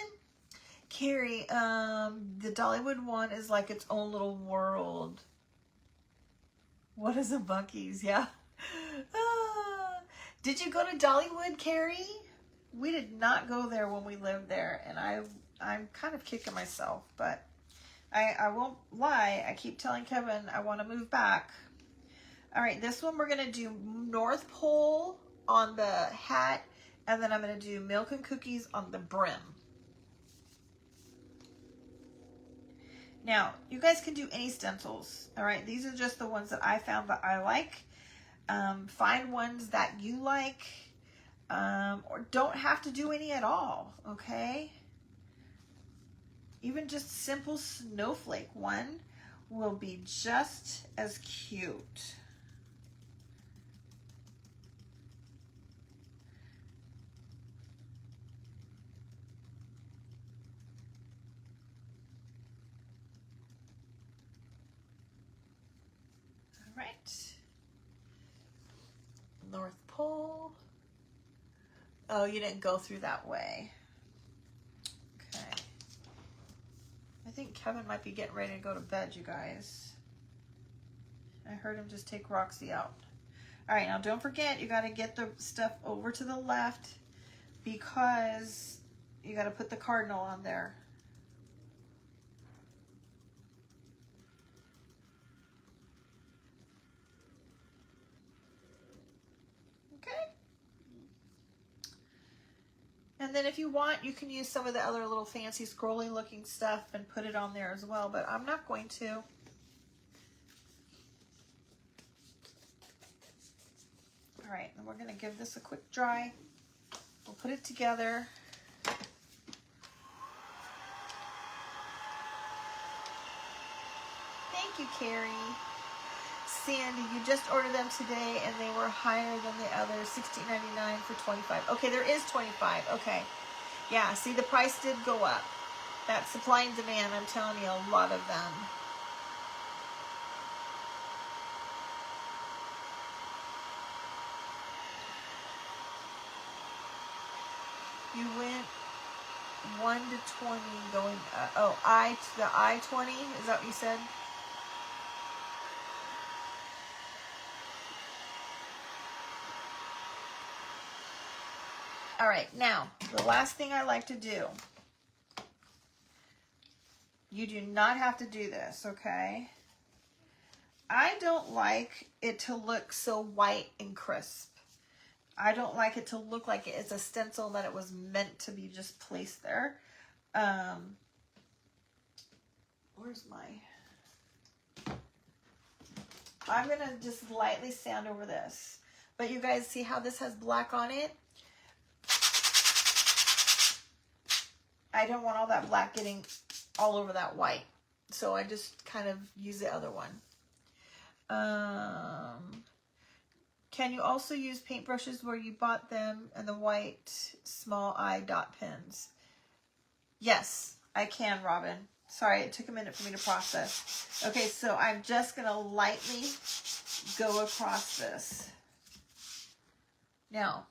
[SPEAKER 1] Carrie, the Dollywood one is like its own little world. What is a Buc-ee's? Yeah. Did you go to Dollywood, Carrie? We did not go there when we lived there, and I'm kind of kicking myself, but I won't lie. I keep telling Kevin I want to move back. All right, this one we're going to do North Pole on the hat, and then I'm going to do Milk and Cookies on the brim. Now, you guys can do any stencils, all right? These are just the ones that I found that I like. Find ones that you like, or don't have to do any at all, okay? Even just simple snowflake one will be just as cute. All right. North Pole. Oh, you didn't go through that way. Okay. I think Kevin might be getting ready to go to bed, you guys. I heard him just take Roxy out. All right, now don't forget, you got to get the stuff over to the left because you got to put the cardinal on there. Okay. And then if you want, you can use some of the other little fancy scrolly looking stuff and put it on there as well, but I'm not going to. All right, and we're going to give this a quick dry. We'll put it together. Thank you, Carrie. Sandy, you just ordered them today and they were higher than the others, $16.99 for 25. Okay, there is 25. Okay. Yeah, see, the price did go up. That supply and demand, I'm telling you, a lot of them. You went 1 to 20 going, the I-20, is that what you said? All right, now, the last thing I like to do, you do not have to do this, okay? I don't like it to look so white and crisp. I don't like it to look like it's a stencil that it was meant to be just placed there. Where's my... I'm going to just lightly sand over this. But you guys see how this has black on it? I don't want all that black getting all over that white. So I just kind of use the other one. Can you also use paintbrushes where you bought them and the white small eye dot pens? Yes, I can, Robin. Sorry, it took a minute for me to process. Okay, so I'm just going to lightly go across this. Now,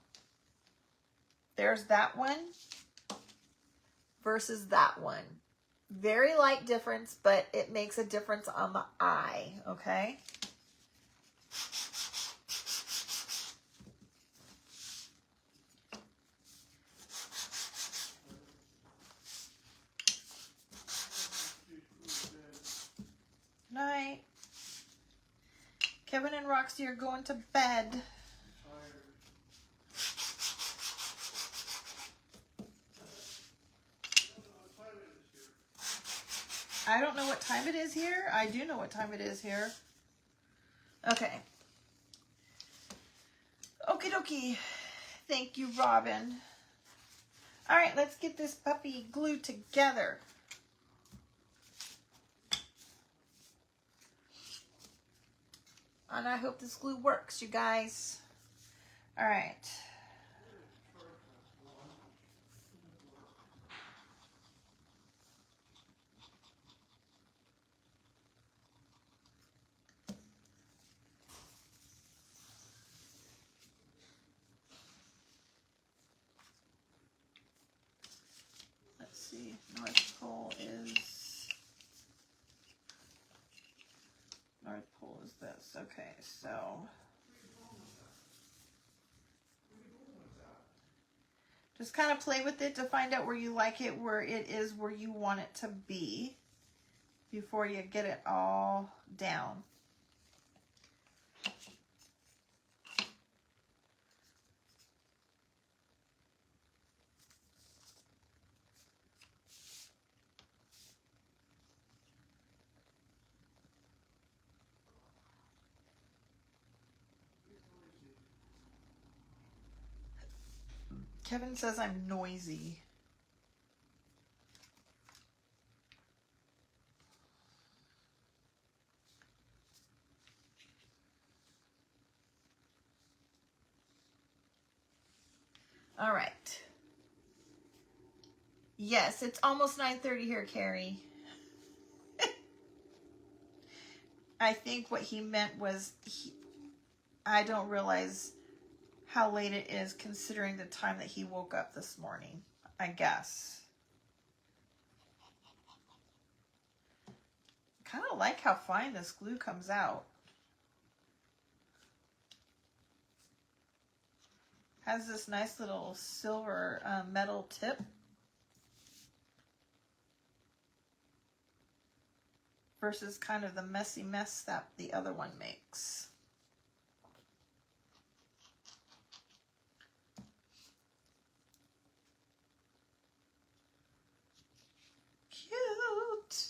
[SPEAKER 1] there's that one versus that one. Very light difference, but it makes a difference on the eye, okay? Night. Kevin and Roxy are going to bed. I don't know what time it is here. I do know what time it is here. Okay. Okie dokie. Thank you, Robin. All right, let's get this puppy glued together. And I hope this glue works, you guys. All right. Let's see. North Pole is this. Okay, so just kind of play with it to find out where you like it, where it is where you want it to be before you get it all down. Kevin says I'm noisy. All right. Yes, it's almost 9:30 here, Carrie. I think what he meant was I don't realize how late it is considering the time that he woke up this morning, I guess. Kind of like how fine this glue comes out. Has this nice little silver metal tip. Versus kind of the messy mess that the other one makes. Cute.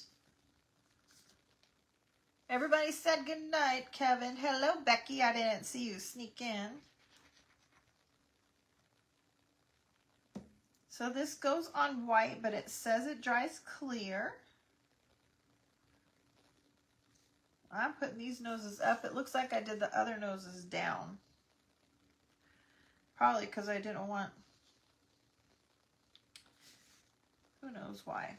[SPEAKER 1] Everybody said good night, Kevin. Hello, Becky. I didn't see you sneak in. So this goes on white, but it says it dries clear. I'm putting these noses up. It looks like I did the other noses down. Probably because I didn't want... Who knows why.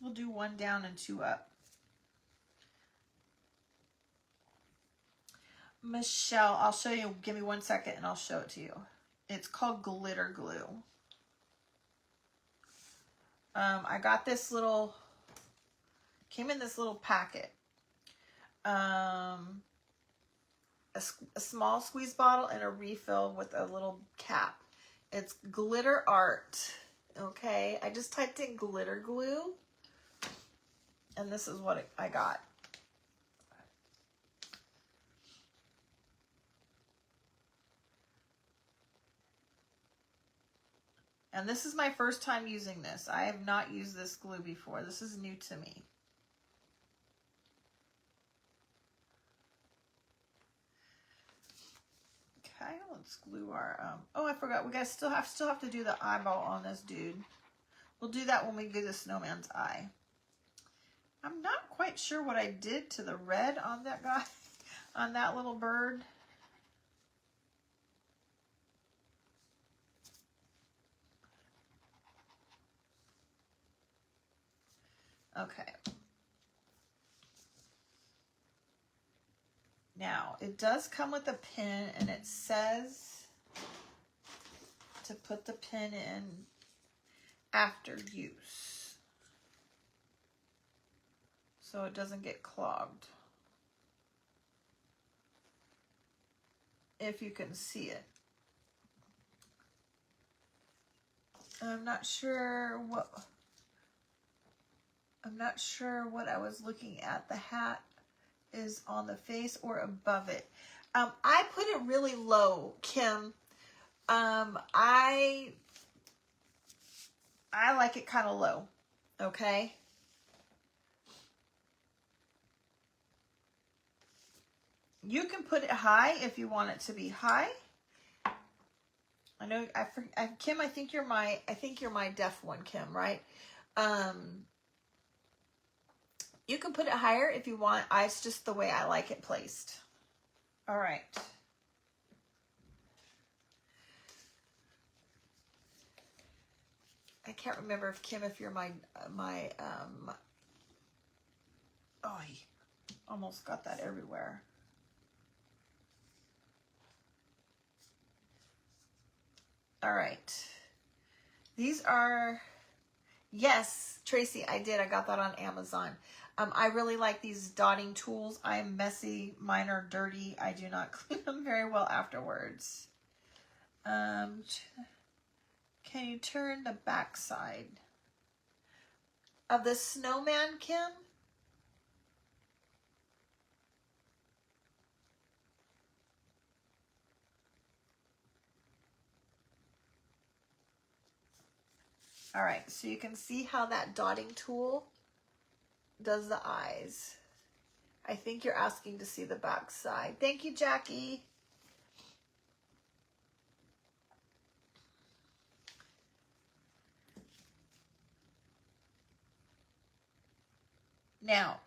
[SPEAKER 1] We'll do one down and two up. Michelle, I'll show you. Give me 1 second and I'll show it to you. It's called glitter glue. I got this little... Came in this little packet. A small squeeze bottle and a refill with a little cap. It's Glitter Art. Okay, I just typed in glitter glue and this is what I got. And this is my first time using this. I have not used this glue before. This is new to me. Okay, let's glue our, oh, I forgot. We guys still have to do the eyeball on this dude. We'll do that when we do the snowman's eye. I'm not quite sure what I did to the red on that guy, on that little bird. Okay. Now, it does come with a pin, and it says to put the pin in after use, so it doesn't get clogged. If you can see it. I'm not sure what I was looking at. The hat is on the face or above it. I put it really low, Kim. I like it kind of low. Okay. You can put it high if you want it to be high. I know, Kim, I think you're my deaf one, Kim, right? You can put it higher if you want. It's just the way I like it placed. All right. I can't remember if Kim, if you're my oh, I almost got that everywhere. All right. These are, yes, Tracy, I did. I got that on Amazon. I really like these dotting tools. I'm messy. Mine are dirty. I do not clean them very well afterwards. Can you turn the back side of the snowman, Kim? All right, so you can see how that dotting tool does the eyes. I think you're asking to see the back side. Thank you, Jackie. Now,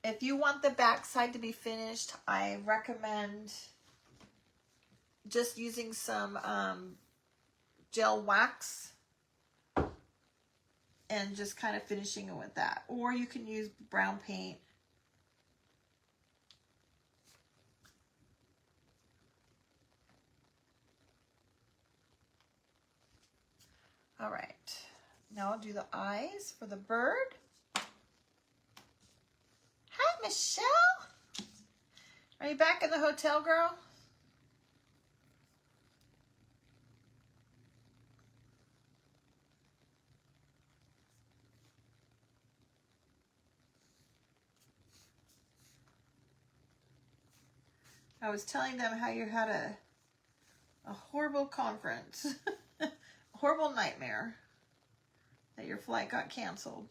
[SPEAKER 1] if you want the back side to be finished, I recommend just using some gel wax and just kind of finishing it with that. Or you can use brown paint. All right, now I'll do the eyes for the bird. Hi, Michelle. Are you back in the hotel, girl? I was telling them how you had a horrible conference, a horrible nightmare, that your flight got canceled.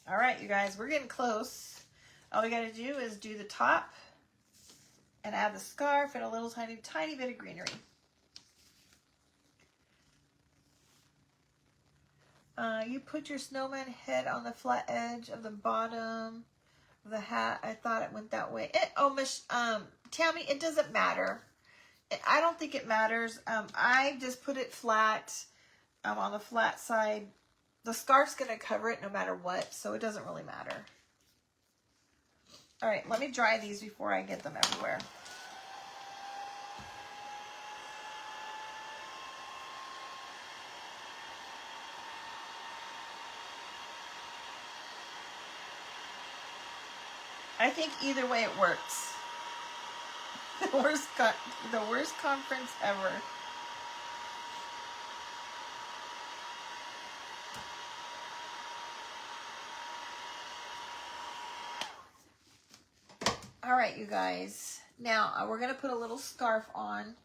[SPEAKER 1] All right, you guys, we're getting close. All we got to do is do the top and add the scarf and a little tiny bit of greenery. You put your snowman head on the flat edge of the bottom of the hat. I thought it went that way. Tammy, it doesn't matter. I don't think it matters. I just put it flat on the flat side. The scarf's going to cover it no matter what, so it doesn't really matter. All right, let me dry these before I get them everywhere. I think either way it works. The worst conference ever. All right, you guys. Now we're gonna put a little scarf on.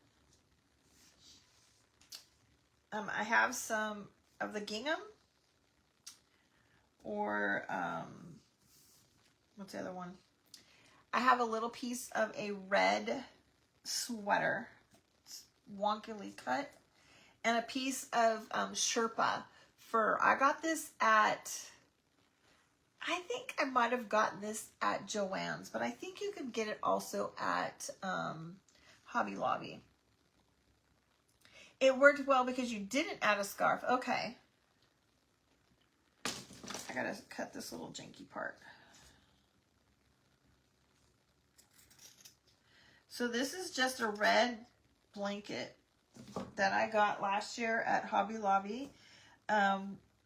[SPEAKER 1] I have some of the gingham, or what's the other one? I have a little piece of a red sweater, it's wonkily cut, and a piece of Sherpa fur. I got this at, I think I might have gotten this at Joann's, but I think you can get it also at Hobby Lobby. It worked well because you didn't add a scarf. Okay. I gotta cut this little janky part. So this is just a red blanket that I got last year at Hobby Lobby.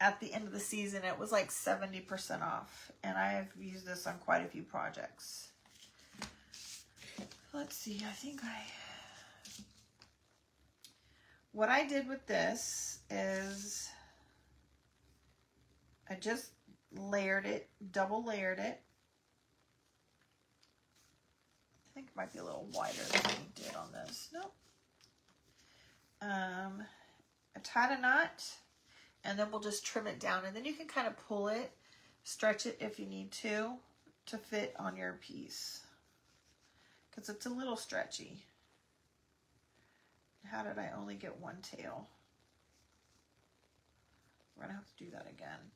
[SPEAKER 1] At the end of the season, it was like 70% off. And I have used this on quite a few projects. Let's see, what I did with this is I just layered it, double layered it. I think it might be a little wider than I did on this. Nope. I tied a knot, and then we'll just trim it down, and then you can kind of pull it, stretch it if you need to fit on your piece, because it's a little stretchy. How did I only get one tail? We're gonna have to do that again.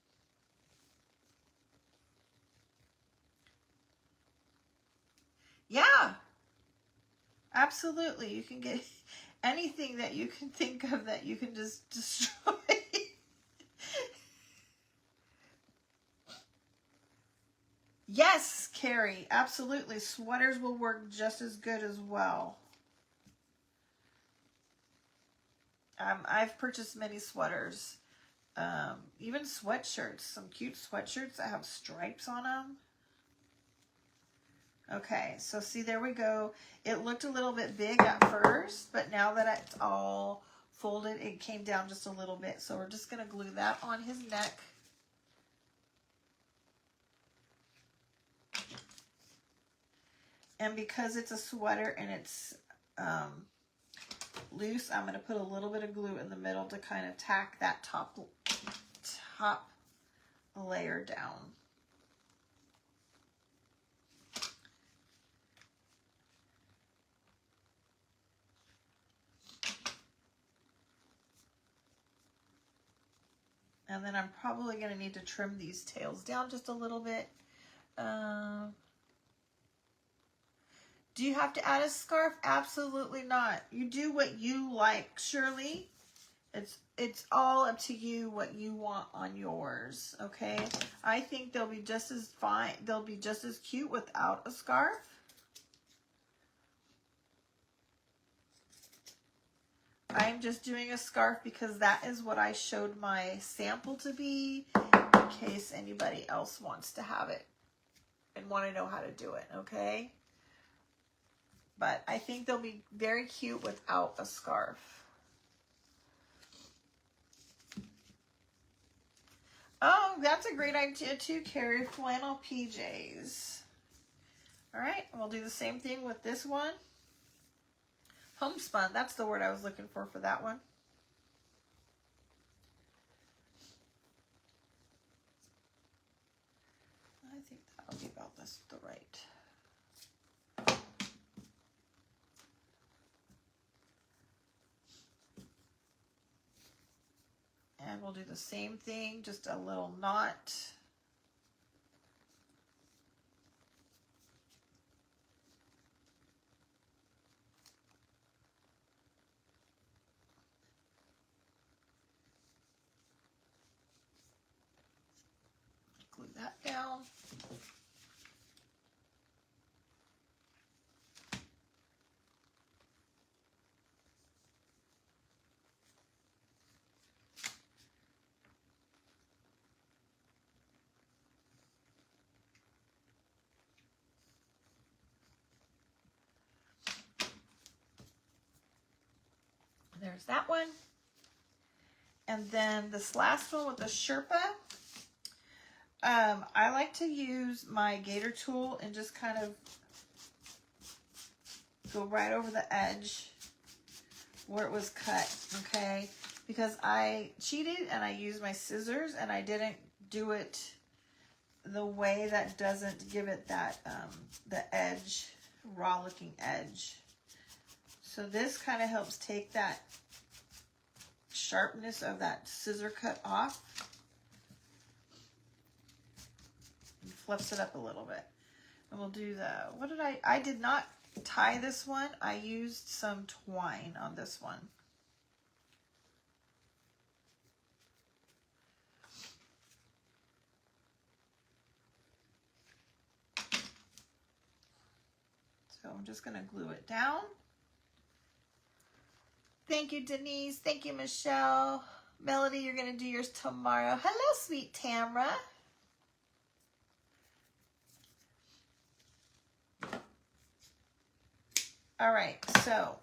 [SPEAKER 1] Yeah, absolutely. You can get anything that you can think of that you can just destroy. Yes, Carrie, absolutely. Sweaters will work just as good as well. I've purchased many sweaters, even sweatshirts, some cute sweatshirts that have stripes on them. Okay, so see, there we go. It looked a little bit big at first, but now that it's all folded, it came down just a little bit. So we're just going to glue that on his neck. And because it's a sweater and it's loose, I'm going to put a little bit of glue in the middle to kind of tack that top layer down. And then I'm probably going to need to trim these tails down just a little bit. Do you have to add a scarf? Absolutely not. You do what you like, Shirley. It's all up to you what you want on yours, okay? I think they'll be just as fine. They'll be just as cute without a scarf. I'm just doing a scarf because that is what I showed my sample to be, in case anybody else wants to have it and want to know how to do it, okay? But I think they'll be very cute without a scarf. Oh, that's a great idea too, Carrie. Flannel PJs. All right, we'll do the same thing with this one. Homespun, that's the word I was looking for that one. I think that'll be about this the right. And we'll do the same thing, just a little knot. Glue that down. There's that one. And then this last one with the Sherpa. I like to use my gator tool and just kind of go right over the edge where it was cut, okay? Because I cheated and I used my scissors and I didn't do it the way that doesn't give it that, the edge, raw looking edge. So this kind of helps take that sharpness of that scissor cut off and flips it up a little bit. And we'll do the, what did I did not tie this one. I used some twine on this one. I'm just going to glue it down. Thank you, Denise. Thank you, Michelle. Melody, you're going to do yours tomorrow. Hello, sweet Tamra. All right, so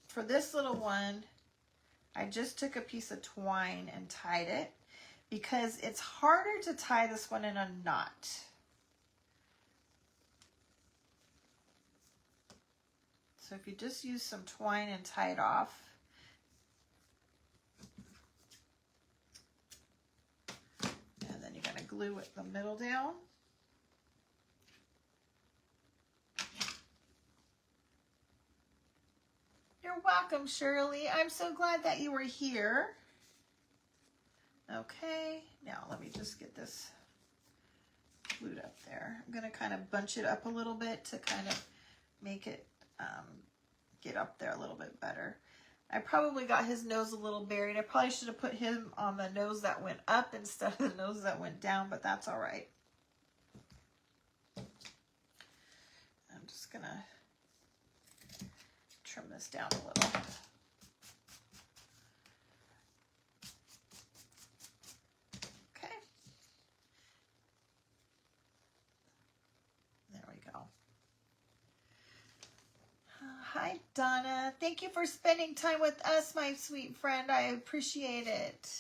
[SPEAKER 1] for this little one, I just took a piece of twine and tied it because it's harder to tie this one in a knot. So if you just use some twine and tie it off, and then you're going to glue the middle down. You're welcome, Shirley. I'm so glad that you were here. Okay, now let me just get this glued up there. I'm going to kind of bunch it up a little bit to kind of make it get up there a little bit better. I probably got his nose a little buried. I probably should have put him on the nose that went up instead of the nose that went down, but that's all right. I'm just going to trim this down a little. Okay. There we go. Hi, Donna. Thank you for spending time with us, my sweet friend. I appreciate it.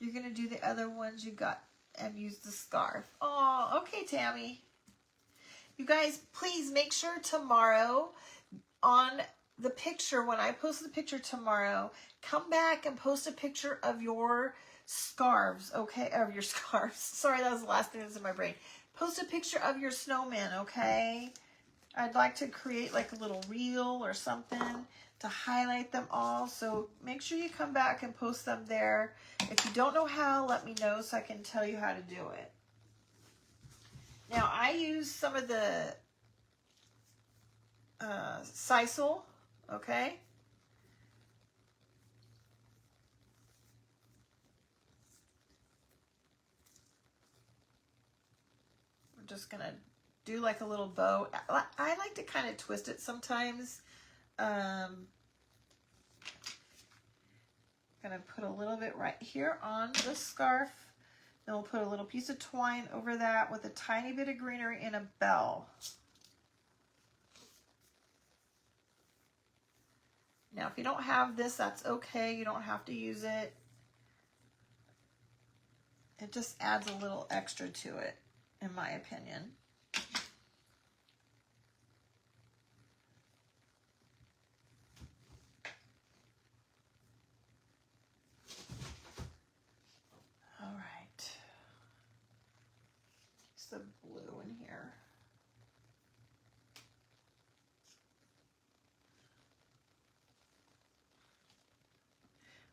[SPEAKER 1] You're going to do the other ones you got and use the scarf. Oh, okay, Tammy. You guys, please make sure tomorrow on the picture, when I post the picture tomorrow, come back and post a picture of your scarves, okay? Of your scarves. Sorry, that was the last thing that's in my brain. Post a picture of your snowman, okay? I'd like to create like a little reel or something to highlight them all. So make sure you come back and post them there. If you don't know how, let me know so I can tell you how to do it. Now, I use some of the sisal, okay? I'm just going to do like a little bow. I like to kind of twist it sometimes. Going to put a little bit right here on the scarf. Then we'll put a little piece of twine over that with a tiny bit of greenery and a bell. Now, if you don't have this, that's okay. You don't have to use it. It just adds a little extra to it, in my opinion. All right. Some blue in here.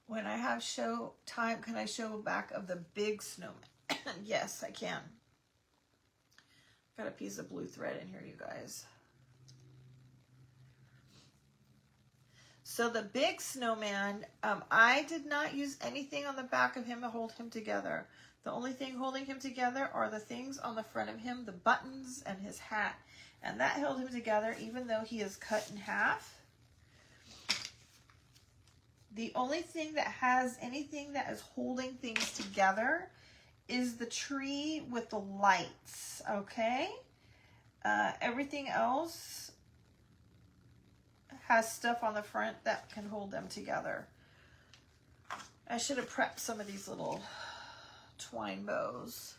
[SPEAKER 1] When I have show time, can I show back of the big snowman? Yes, I can. Got a piece of blue thread in here, you guys. So the big snowman, I did not use anything on the back of him to hold him together. The only thing holding him together are the things on the front of him, the buttons and his hat. And that held him together even though he is cut in half. The only thing that has anything that is holding things together is the tree with the lights, okay? Everything else has stuff on the front that can hold them together. I should have prepped some of these little twine bows.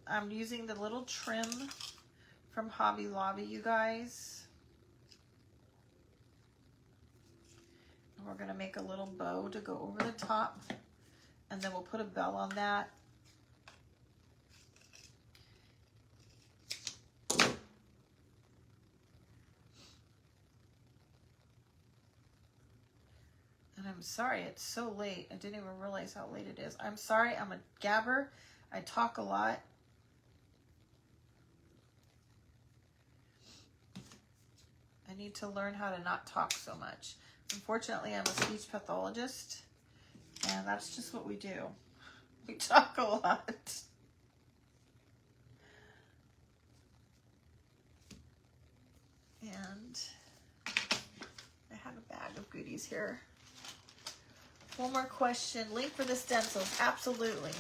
[SPEAKER 1] I'm using the little trim from Hobby Lobby, you guys. And we're going to make a little bow to go over the top, and then we'll put a bell on that. And I'm sorry it's so late. I didn't even realize how late it is. I'm sorry, I'm a gabber. I talk a lot. I need to learn how to not talk so much. Unfortunately, I'm a speech pathologist, and that's just what we do. We talk a lot. I have a bag of goodies here. One more question. Link for the stencils. Absolutely.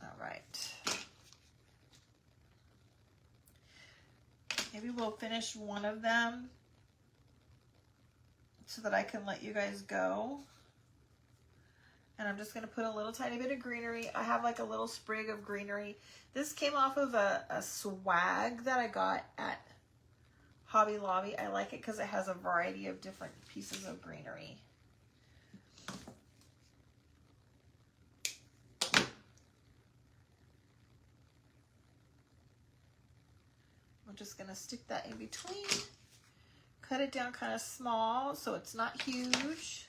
[SPEAKER 1] All right. Maybe we'll finish one of them so that I can let you guys go. And I'm just going to put a little tiny bit of greenery. I have like a little sprig of greenery. This came off of a swag that I got at Hobby Lobby. I like it because it has a variety of different pieces of greenery. I'm just going to stick that in between. Cut it down kind of small so it's not huge.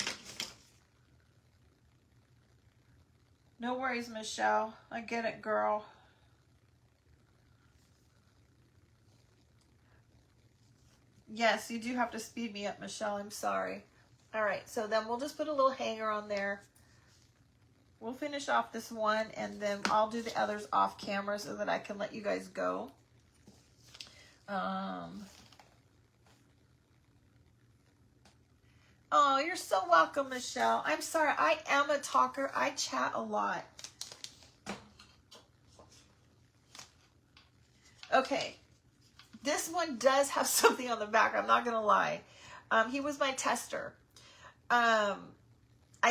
[SPEAKER 1] No worries, Michelle. I get it, girl. Yes, you do have to speed me up, Michelle. I'm sorry. All right, so then we'll just put a little hanger on there. We'll finish off this one, and then I'll do the others off camera so that I can let you guys go. Oh, you're so welcome, Michelle. I'm sorry. I am a talker. I chat a lot. Okay. This one does have something on the back. I'm not going to lie. He was my tester. I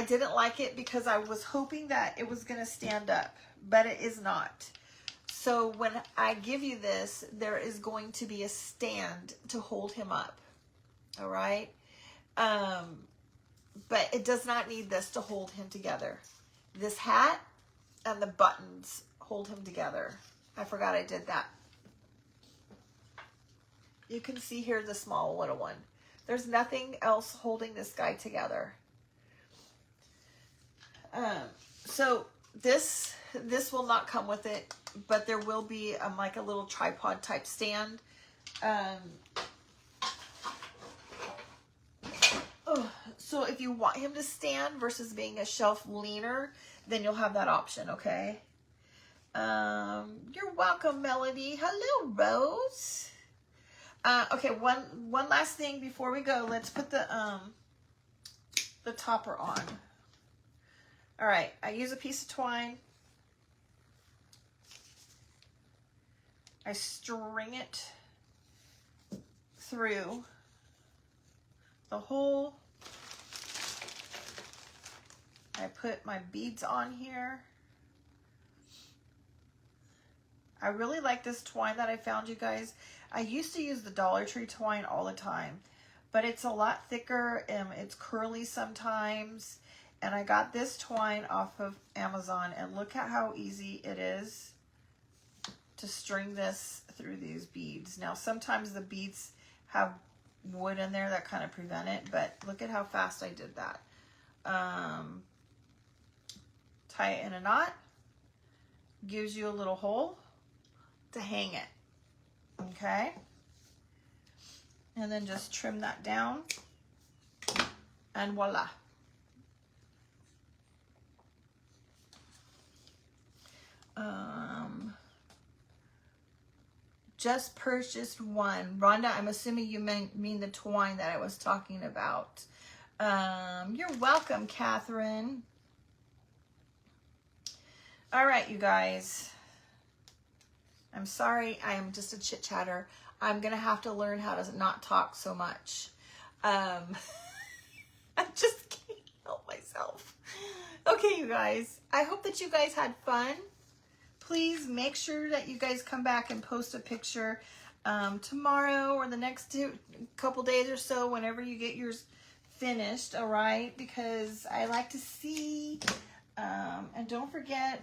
[SPEAKER 1] didn't like it because I was hoping that it was going to stand up, but it is not. So when I give you this, there is going to be a stand to hold him up. All right. But it does not need this to hold him together. This hat and the buttons hold him together. I forgot I did that. You can see here the small little one. There's nothing else holding this guy together. So this will not come with it, but there will be like a little tripod type stand. So if you want him to stand versus being a shelf leaner, then you'll have that option, okay? You're welcome, Melody. Hello, Rose. Okay, one last thing before we go. Let's put the topper on. All right, I use a piece of twine. I string it through the hole. I put my beads on here. I really like this twine that I found, you guys. I used to use the Dollar Tree twine all the time, but it's a lot thicker and it's curly sometimes. And I got this twine off of Amazon, and look at how easy it is to string this through these beads. Now, sometimes the beads have wood in there that kind of prevent it, but look at how fast I did that. Tie it in a knot, gives you a little hole to hang it, okay? And then just trim that down, and voila. Just purchased one. Rhonda, I'm assuming you mean the twine that I was talking about. You're welcome, Catherine. All right, you guys. I'm sorry, I am just a chit-chatter. I'm going to have to learn how to not talk so much. I just can't help myself. Okay, you guys. I hope that you guys had fun. Please make sure that you guys come back and post a picture tomorrow or the next couple days or so, whenever you get yours finished, all right? Because I like to see, and don't forget,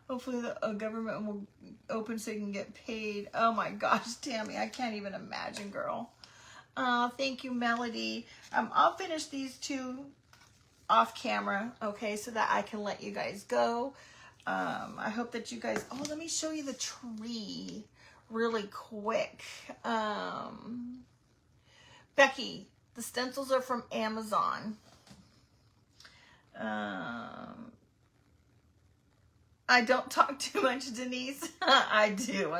[SPEAKER 1] hopefully the government will open so you can get paid. Oh my gosh, Tammy, I can't even imagine, girl. Thank you, Melody. I'll finish these two off camera, okay, so that I can let you guys go. I hope that you guys, oh, let me show you the tree really quick. Becky, the stencils are from Amazon. I don't talk too much, Denise. I do.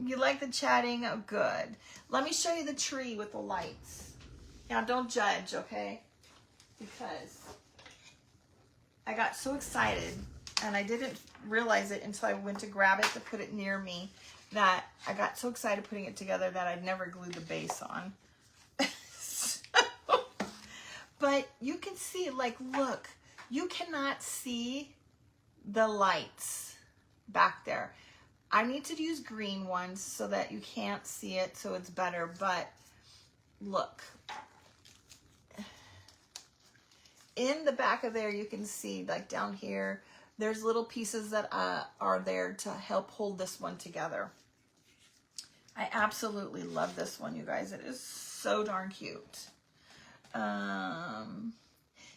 [SPEAKER 1] You like the chatting? Oh, good. Let me show you the tree with the lights. Now, don't judge, okay? Because I got so excited, and I didn't realize it until I went to grab it to put it near me, that I got so excited putting it together that I'd never glued the base on. But you can see, like, look, you cannot see the lights back there. I need to use green ones so that you can't see it, so it's better, but look. In the back of there, you can see, like down here, there's little pieces that are there to help hold this one together. I absolutely love this one, you guys. It is so darn cute.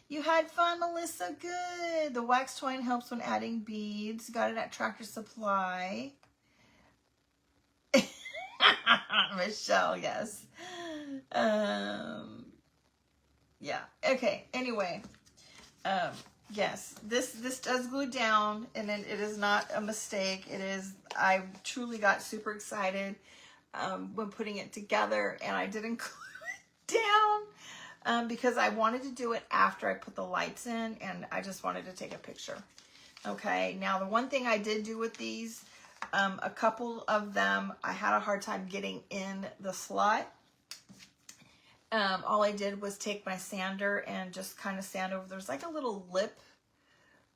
[SPEAKER 1] You had fun, Melissa. Good. The wax twine helps when adding beads. Got it at Tractor Supply. Michelle, yes. Yeah. Okay. Anyway. Yes. This does glue down, and it is not a mistake. It is. I truly got super excited when putting it together, and I didn't glue it down. Because I wanted to do it after I put the lights in, and I just wanted to take a picture. Okay, now the one thing I did do with these, a couple of them, I had a hard time getting in the slot. All I did was take my sander and just kind of sand over. There's like a little lip,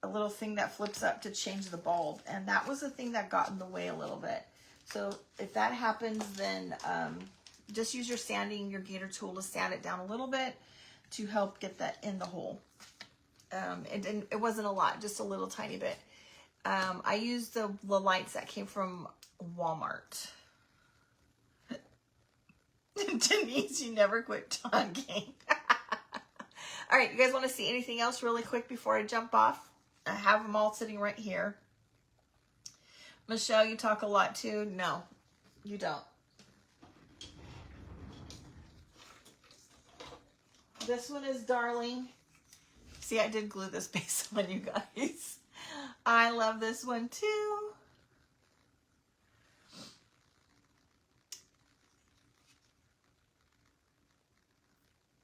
[SPEAKER 1] a little thing that flips up to change the bulb, and that was the thing that got in the way a little bit. So if that happens, then just use your gator tool to sand it down a little bit to help get that in the hole. It wasn't a lot, just a little tiny bit. I used the lights that came from Walmart. Denise, you never quit talking. All right, you guys want to see anything else really quick before I jump off? I have them all sitting right here. Michelle, you talk a lot too. No, you don't. This one is Darling. See, I did glue this base on, you guys. I love this one too.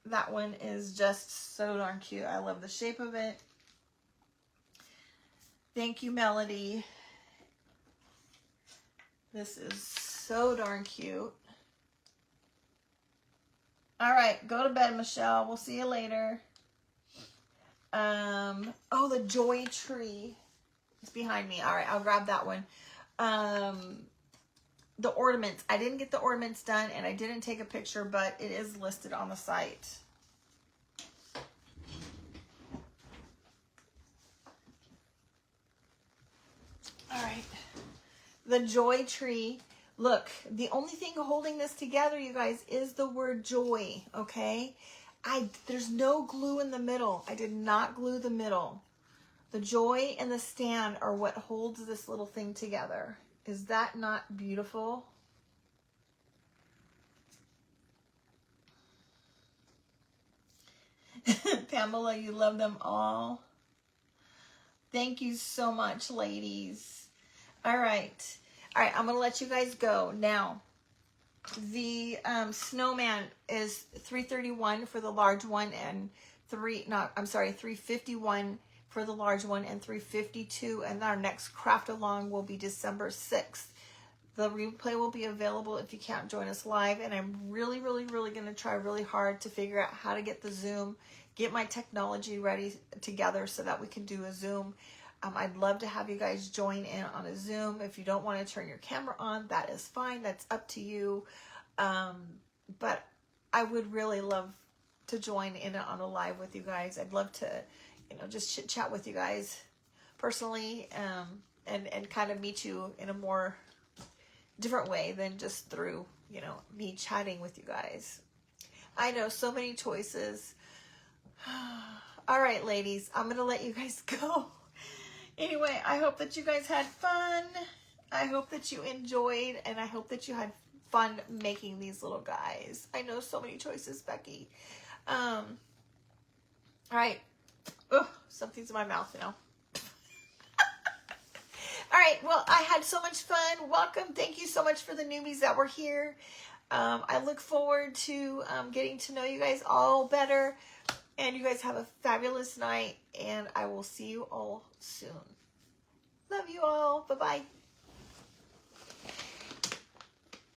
[SPEAKER 1] That one is just so darn cute. I love the shape of it. Thank you, Melody. This is so darn cute. All right, go to bed, Michelle. We'll see you later. Oh, the Joy Tree. It's behind me. All right, I'll grab that one. The ornaments. I didn't get the ornaments done, and I didn't take a picture, but it is listed on the site. All right. The Joy Tree. Look, the only thing holding this together, you guys, is the word joy, okay? There's no glue in the middle. I did not glue the middle. The joy and the stand are what holds this little thing together. Is that not beautiful? Pamela, you love them all. Thank you so much, ladies. All right. All right, I'm going to let you guys go. Now, the snowman is $331 for the large one and $351 for the large one and $352, and our next craft along will be December 6th. The replay will be available if you can't join us live, and I'm really going to try really hard to figure out how to get the Zoom, get my technology ready together so that we can do a Zoom. I'd love to have you guys join in on a Zoom. If you don't want to turn your camera on, that is fine. That's up to you. But I would really love to join in on a live with you guys. I'd love to, just chit chat with you guys personally, and kind of meet you in a more different way than just through, me chatting with you guys. I know, so many choices. All right, ladies, I'm going to let you guys go. Anyway, I hope that you guys had fun. I hope that you enjoyed, and I hope that you had fun making these little guys. I know, so many choices, Becky. All right. Ugh, something's in my mouth now. right. Well, I had so much fun. Welcome. Thank you so much for the newbies that were here. I look forward to getting to know you guys all better. And you guys have a fabulous night. And I will see you all soon. Love you all. Bye-bye.